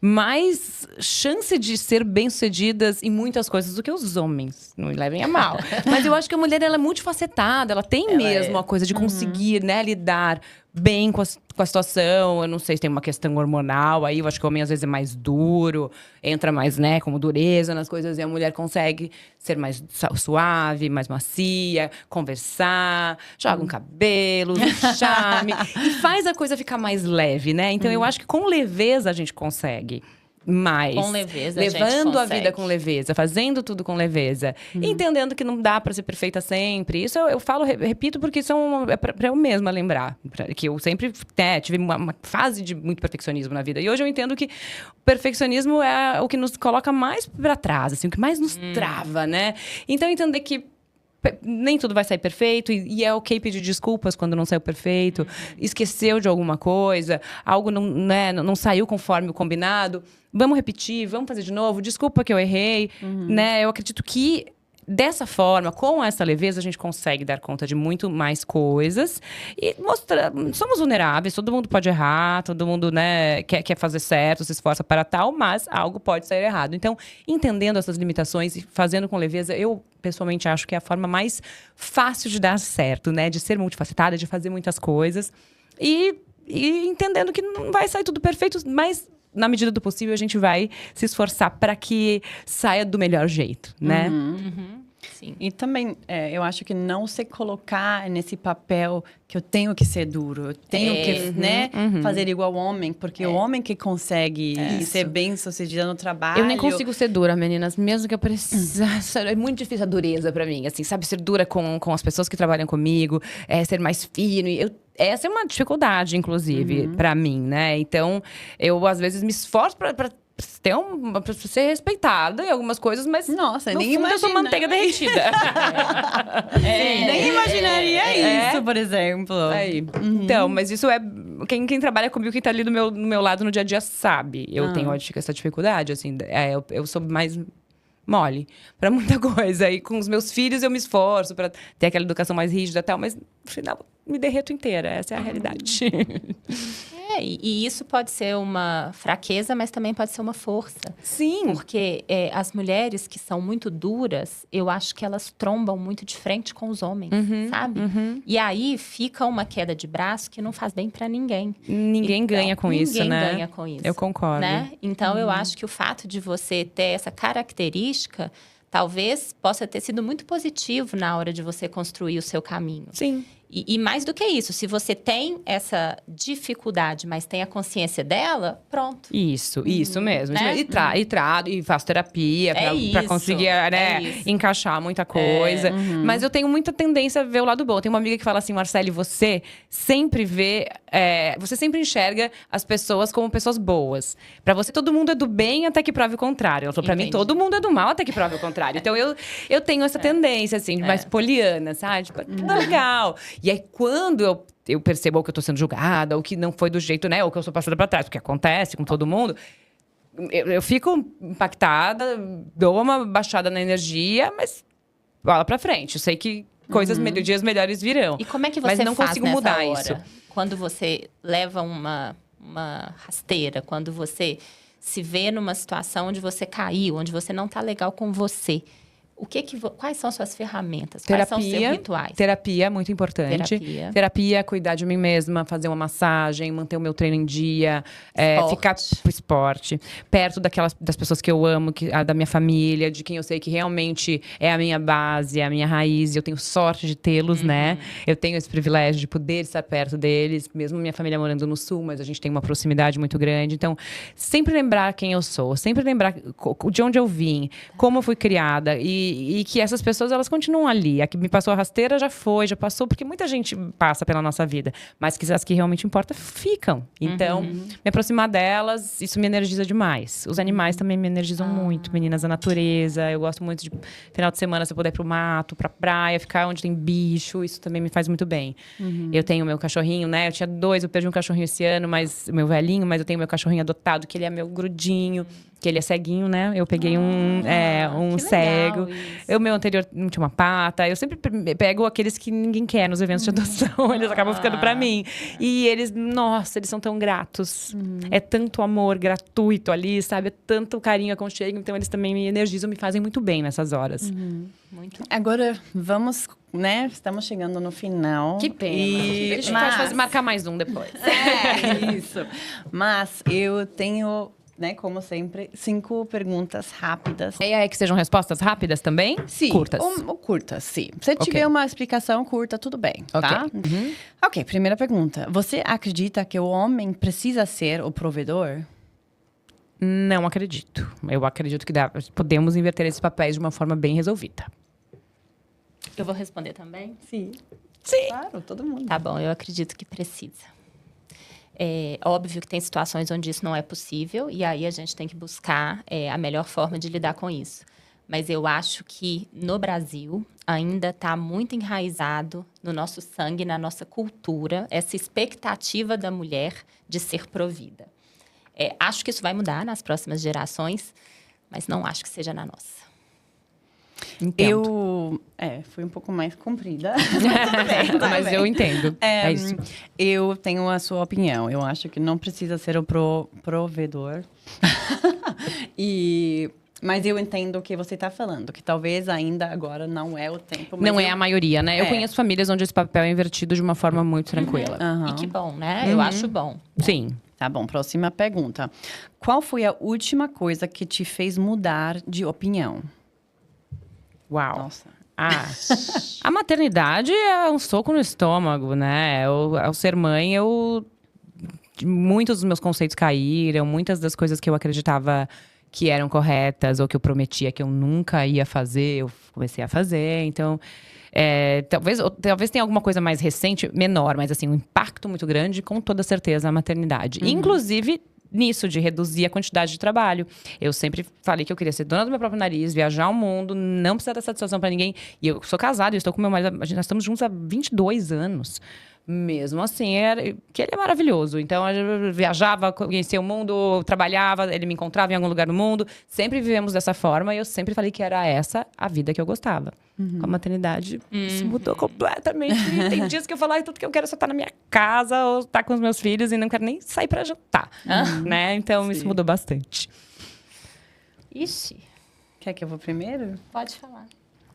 mais chance de ser bem-sucedidas em muitas coisas do que os homens. Não me levem a mal. Mas eu acho que a mulher, ela é multifacetada. Ela tem mesmo a coisa de conseguir, né, lidar bem com a situação. Eu não sei se tem uma questão hormonal aí. Eu acho que o homem, às vezes, é mais duro. Entra mais, né, como dureza nas coisas. E a mulher consegue ser mais suave, mais macia. Conversar. Joga um cabelo, um charme. E faz a coisa ficar mais leve, né? Então, eu acho que com leveza a gente consegue mais. Com leveza, a gente levando a consegue. vida com leveza, fazendo tudo com leveza. Entendendo que não dá pra ser perfeita sempre. Isso eu falo, repito, porque é pra eu mesma lembrar. Que eu sempre tive uma fase de muito perfeccionismo na vida. E hoje eu entendo que o perfeccionismo é o que nos coloca mais pra trás, assim, o que mais nos trava, né? Então, entender que nem tudo vai sair perfeito e é ok pedir desculpas quando não saiu perfeito, esqueceu de alguma coisa, algo não saiu conforme o combinado, vamos repetir, vamos fazer de novo, desculpa que eu errei, né? Eu acredito que dessa forma, com essa leveza, a gente consegue dar conta de muito mais coisas e mostrar, somos vulneráveis, todo mundo pode errar, todo mundo, né, quer fazer certo, se esforça para tal, mas algo pode sair errado. Então, entendendo essas limitações e fazendo com leveza, eu pessoalmente acho que é a forma mais fácil de dar certo, né, de ser multifacetada, de fazer muitas coisas e entendendo que não vai sair tudo perfeito, mas na medida do possível, a gente vai se esforçar para que saia do melhor jeito, né? Sim. E também, eu acho que não se colocar nesse papel que eu tenho que ser duro, eu tenho que, né, fazer igual ao homem, porque o homem que consegue ser bem-sucedido no trabalho. Eu nem consigo ser dura, meninas, mesmo que eu precisasse. É muito difícil a dureza pra mim, assim, sabe? Ser dura com as pessoas que trabalham comigo, ser mais fino. Essa é uma dificuldade, inclusive, pra mim, né? Então, eu às vezes me esforço pra Pra ser respeitada em algumas coisas, mas Nossa, no nem fundo eu sou imagina. manteiga derretida. Nem imaginaria isso, por exemplo. Aí. Então, mas isso é… Quem trabalha comigo, quem tá ali do meu lado no dia a dia sabe. Eu tenho essa dificuldade, assim. Eu sou mais mole pra muita coisa. E com os meus filhos eu me esforço pra ter aquela educação mais rígida e tal. Mas, no final, me derreto inteira. Essa é a realidade. E isso pode ser uma fraqueza, mas também pode ser uma força. Sim. Porque as mulheres que são muito duras, eu acho que elas trombam muito de frente com os homens, sabe? E aí fica uma queda de braço que não faz bem pra ninguém. Ninguém ganha com isso, né? Ninguém ganha com isso. Eu concordo. Né? Então, eu acho que o fato de você ter essa característica… Talvez possa ter sido muito positivo na hora de você construir o seu caminho. Sim. E mais do que isso, se você tem essa dificuldade, mas tem a consciência dela, pronto. Isso mesmo. Né? E faço terapia pra conseguir, né, encaixar muita coisa. Mas eu tenho muita tendência a ver o lado bom. Tem uma amiga que fala assim, Marcele, você sempre vê… você sempre enxerga as pessoas como pessoas boas. Pra você, todo mundo é do bem até que prove o contrário. Ela falou, pra mim, todo mundo é do mal até que prove o contrário. Então, eu tenho essa tendência, assim, mais poliana, sabe? Tipo, tudo legal. E aí, quando eu percebo que eu tô sendo julgada, ou que não foi do jeito, né? Ou que eu sou passada pra trás, porque acontece com todo mundo… Eu fico impactada, dou uma baixada na energia, mas bola pra frente. Eu sei que dias melhores virão. E como é que você mas não faz consigo nessa mudar hora? isso. Quando você leva uma rasteira, quando você se vê numa situação onde você caiu, onde você não tá legal com você… Quais são as suas ferramentas? Quais são os seus rituais? Terapia é muito importante. Terapia, cuidar de mim mesma, fazer uma massagem, manter o meu treino em dia, ficar pro esporte, perto das pessoas que eu amo, da minha família, de quem eu sei que realmente é a minha base, é a minha raiz. Eu tenho sorte de tê-los, né? Eu tenho esse privilégio de poder estar perto deles, mesmo minha família morando no sul, mas a gente tem uma proximidade muito grande. Então, sempre lembrar quem eu sou, sempre lembrar de onde eu vim, como eu fui criada e que essas pessoas, elas continuam ali. A que me passou a rasteira já passou, porque muita gente passa pela nossa vida. Mas que as que realmente importam, ficam. Então, me aproximar delas, isso me energiza demais. Os animais também me energizam muito. Meninas da natureza, eu gosto muito de final de semana, se eu puder ir pro mato, pra praia, ficar onde tem bicho, isso também me faz muito bem. Eu tenho o meu cachorrinho, né? Eu tinha 2, eu perdi um cachorrinho esse ano, mas meu velhinho, mas eu tenho meu cachorrinho adotado, que ele é meu grudinho. Que ele é ceguinho, né? Eu peguei um cego. O meu anterior não tinha uma pata. Eu sempre pego aqueles que ninguém quer nos eventos de adoção. Eles acabam ficando pra mim. E eles, nossa, eles são tão gratos. É tanto amor gratuito ali, sabe? É tanto carinho, aconchego. Então, eles também me energizam, me fazem muito bem nessas horas. Muito. Agora, vamos, né? Estamos chegando no final. Que pena. A gente pode marcar mais um depois. Isso. Mas eu tenho… Né, como sempre, 5 perguntas rápidas. E aí, que sejam respostas rápidas também? Sim. Curtas. Curtas, sim. Se tiver uma explicação curta, tudo bem, tá? Ok, primeira pergunta. Você acredita que o homem precisa ser o provedor? Não acredito. Eu acredito que podemos inverter esses papéis de uma forma bem resolvida. Eu vou responder também? Sim. Claro, todo mundo. Tá bom, eu acredito que precisa. É óbvio que tem situações onde isso não é possível, e aí a gente tem que buscar a melhor forma de lidar com isso. Mas eu acho que no Brasil ainda está muito enraizado no nosso sangue, na nossa cultura, essa expectativa da mulher de ser provida. Acho que isso vai mudar nas próximas gerações, mas não acho que seja na nossa. Entendo. Fui um pouco mais comprida. Mas eu entendo. É isso. Eu tenho a sua opinião. Eu acho que não precisa ser o provedor. Mas eu entendo o que você está falando. Que talvez ainda agora não é o tempo. Não é a maioria, né? Eu conheço famílias onde esse papel é invertido de uma forma muito tranquila. E que bom, né? Eu acho bom. Sim. Tá bom, próxima pergunta. Qual foi a última coisa que te fez mudar de opinião? Uau. Nossa. A maternidade é um soco no estômago, né? Ao ser mãe, muitos dos meus conceitos caíram, muitas das coisas que eu acreditava que eram corretas ou que eu prometia que eu nunca ia fazer, eu comecei a fazer. Então, talvez tenha alguma coisa mais recente, menor, mas assim, um impacto muito grande, com toda certeza, a maternidade. Inclusive, nisso, de reduzir a quantidade de trabalho. Eu sempre falei que eu queria ser dona do meu próprio nariz, viajar o mundo, não precisar dar satisfação pra ninguém. E eu sou casada, eu estou com meu marido, nós estamos juntos há 22 anos. Mesmo assim, que ele é maravilhoso. Então, eu viajava, conhecia o mundo, trabalhava, ele me encontrava em algum lugar do mundo. Sempre vivemos dessa forma e eu sempre falei que era essa a vida que eu gostava. Com a maternidade, isso mudou completamente. Tem dias que eu falo, tudo que eu quero é só estar na minha casa ou estar com os meus filhos e não quero nem sair pra jantar. Né? Então, isso mudou bastante. Ixi. Quer que eu vou primeiro? Pode falar.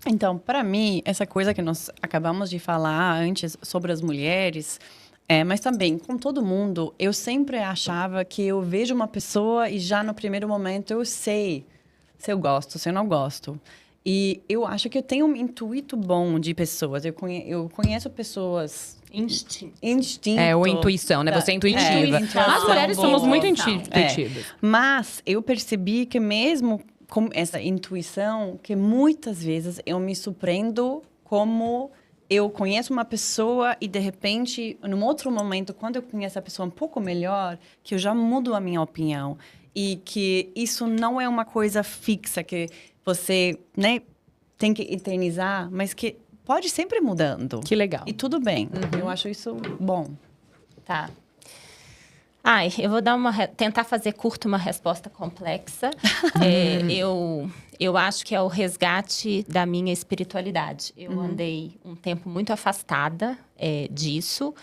Então, para mim, essa coisa que nós acabamos de falar antes sobre as mulheres, mas também com todo mundo, eu sempre achava que eu vejo uma pessoa e já no primeiro momento eu sei se eu gosto, se eu não gosto. E eu acho que eu tenho um intuito bom de pessoas. Eu conheço pessoas... Instinto. Ou intuição, né? Você é intuitiva. As mulheres somos muito intuitivas. Mas eu percebi que mesmo com essa intuição, que muitas vezes eu me surpreendo como eu conheço uma pessoa e, de repente, num outro momento, quando eu conheço a pessoa um pouco melhor, que eu já mudo a minha opinião. E que isso não é uma coisa fixa, que você, né, tem que eternizar, mas que pode sempre ir mudando. Que legal. E tudo bem. Eu acho isso bom. Tá. Eu vou tentar fazer curto uma resposta complexa. Eu acho que é o resgate da minha espiritualidade. Eu andei um tempo muito afastada disso,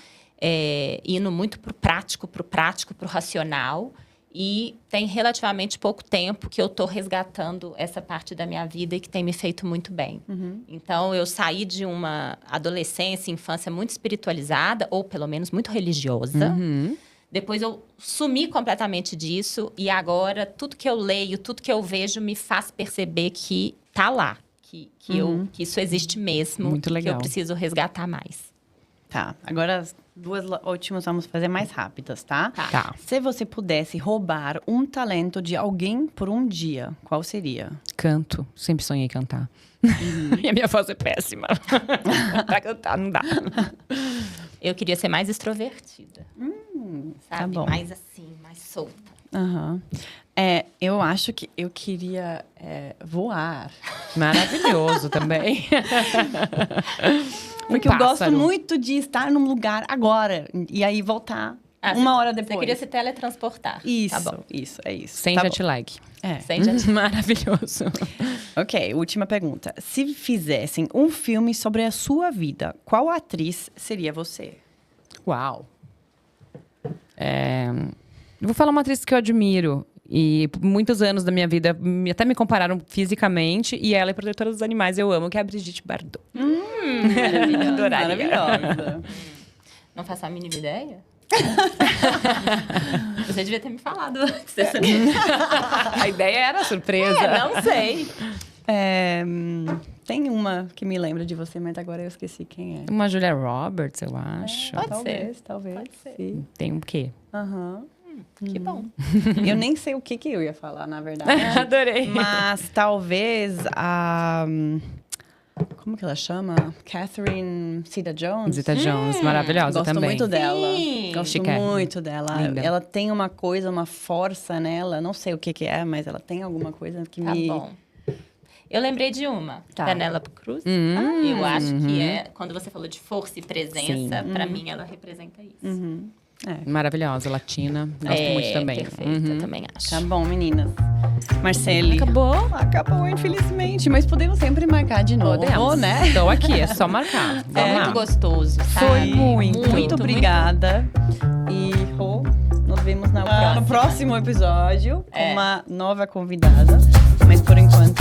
indo muito pro prático, pro racional. E tem relativamente pouco tempo que eu estou resgatando essa parte da minha vida e que tem me feito muito bem. Então, eu saí de uma adolescência, infância muito espiritualizada, ou pelo menos muito religiosa. Depois eu sumi completamente disso e agora tudo que eu leio, tudo que eu vejo me faz perceber que tá lá, que isso existe mesmo. Muito legal. Que eu preciso resgatar mais. Tá, agora as duas últimas vamos fazer mais rápidas, tá? Tá. Se você pudesse roubar um talento de alguém por um dia, qual seria? Canto. Sempre sonhei cantar. E a minha voz é péssima. Pra cantar, não dá. Eu queria ser mais extrovertida. Sabe? Tá bom. Mais assim, mais solta. Eu acho que eu queria voar. Maravilhoso também. Porque eu gosto muito de estar num lugar agora. E aí voltar uma hora depois. Você queria se teletransportar. Isso, tá bom. isso. Sem tá jet lag. Sem jet lag. Maravilhoso. Ok, última pergunta. Se fizessem um filme sobre a sua vida, qual atriz seria você? Uau. Eu vou falar uma atriz que eu admiro. E por muitos anos da minha vida, até me compararam fisicamente. E ela é protetora dos animais, eu amo, que é a Brigitte Bardot. Maravilhosa. Não faço a mínima ideia? Você devia ter me falado antes. A ideia era surpresa. Não sei. Tem uma que me lembra de você, mas agora eu esqueci quem é. Uma Julia Roberts, eu acho. Talvez. Pode ser. Sim. Tem um quê? Que bom. Eu nem sei o que eu ia falar, na verdade. Adorei. Mas talvez a... Como que ela chama? Catherine Zeta-Jones. Zeta-Jones, maravilhosa Gosto também. muito dela. Sim. Gosto Chiquérrima. muito dela. Linda. Ela tem uma coisa, uma força nela. Não sei o que é, mas ela tem alguma coisa que Tá me... bom. Eu lembrei de uma. Tá. Penélope Cruz. Eu acho que quando você falou de força e presença, pra mim ela representa isso. Maravilhosa, latina. Gosto muito também. Perfeita, também acho. Tá bom, meninas. Marcele. Acabou? Acabou, infelizmente. Mas podemos sempre marcar de novo, Podemos. né? Estou aqui, é só marcar. Foi Vamos lá. muito gostoso, sabe? Foi muito obrigada. E Rô, nos vemos no próximo episódio com uma nova convidada. Mas por enquanto,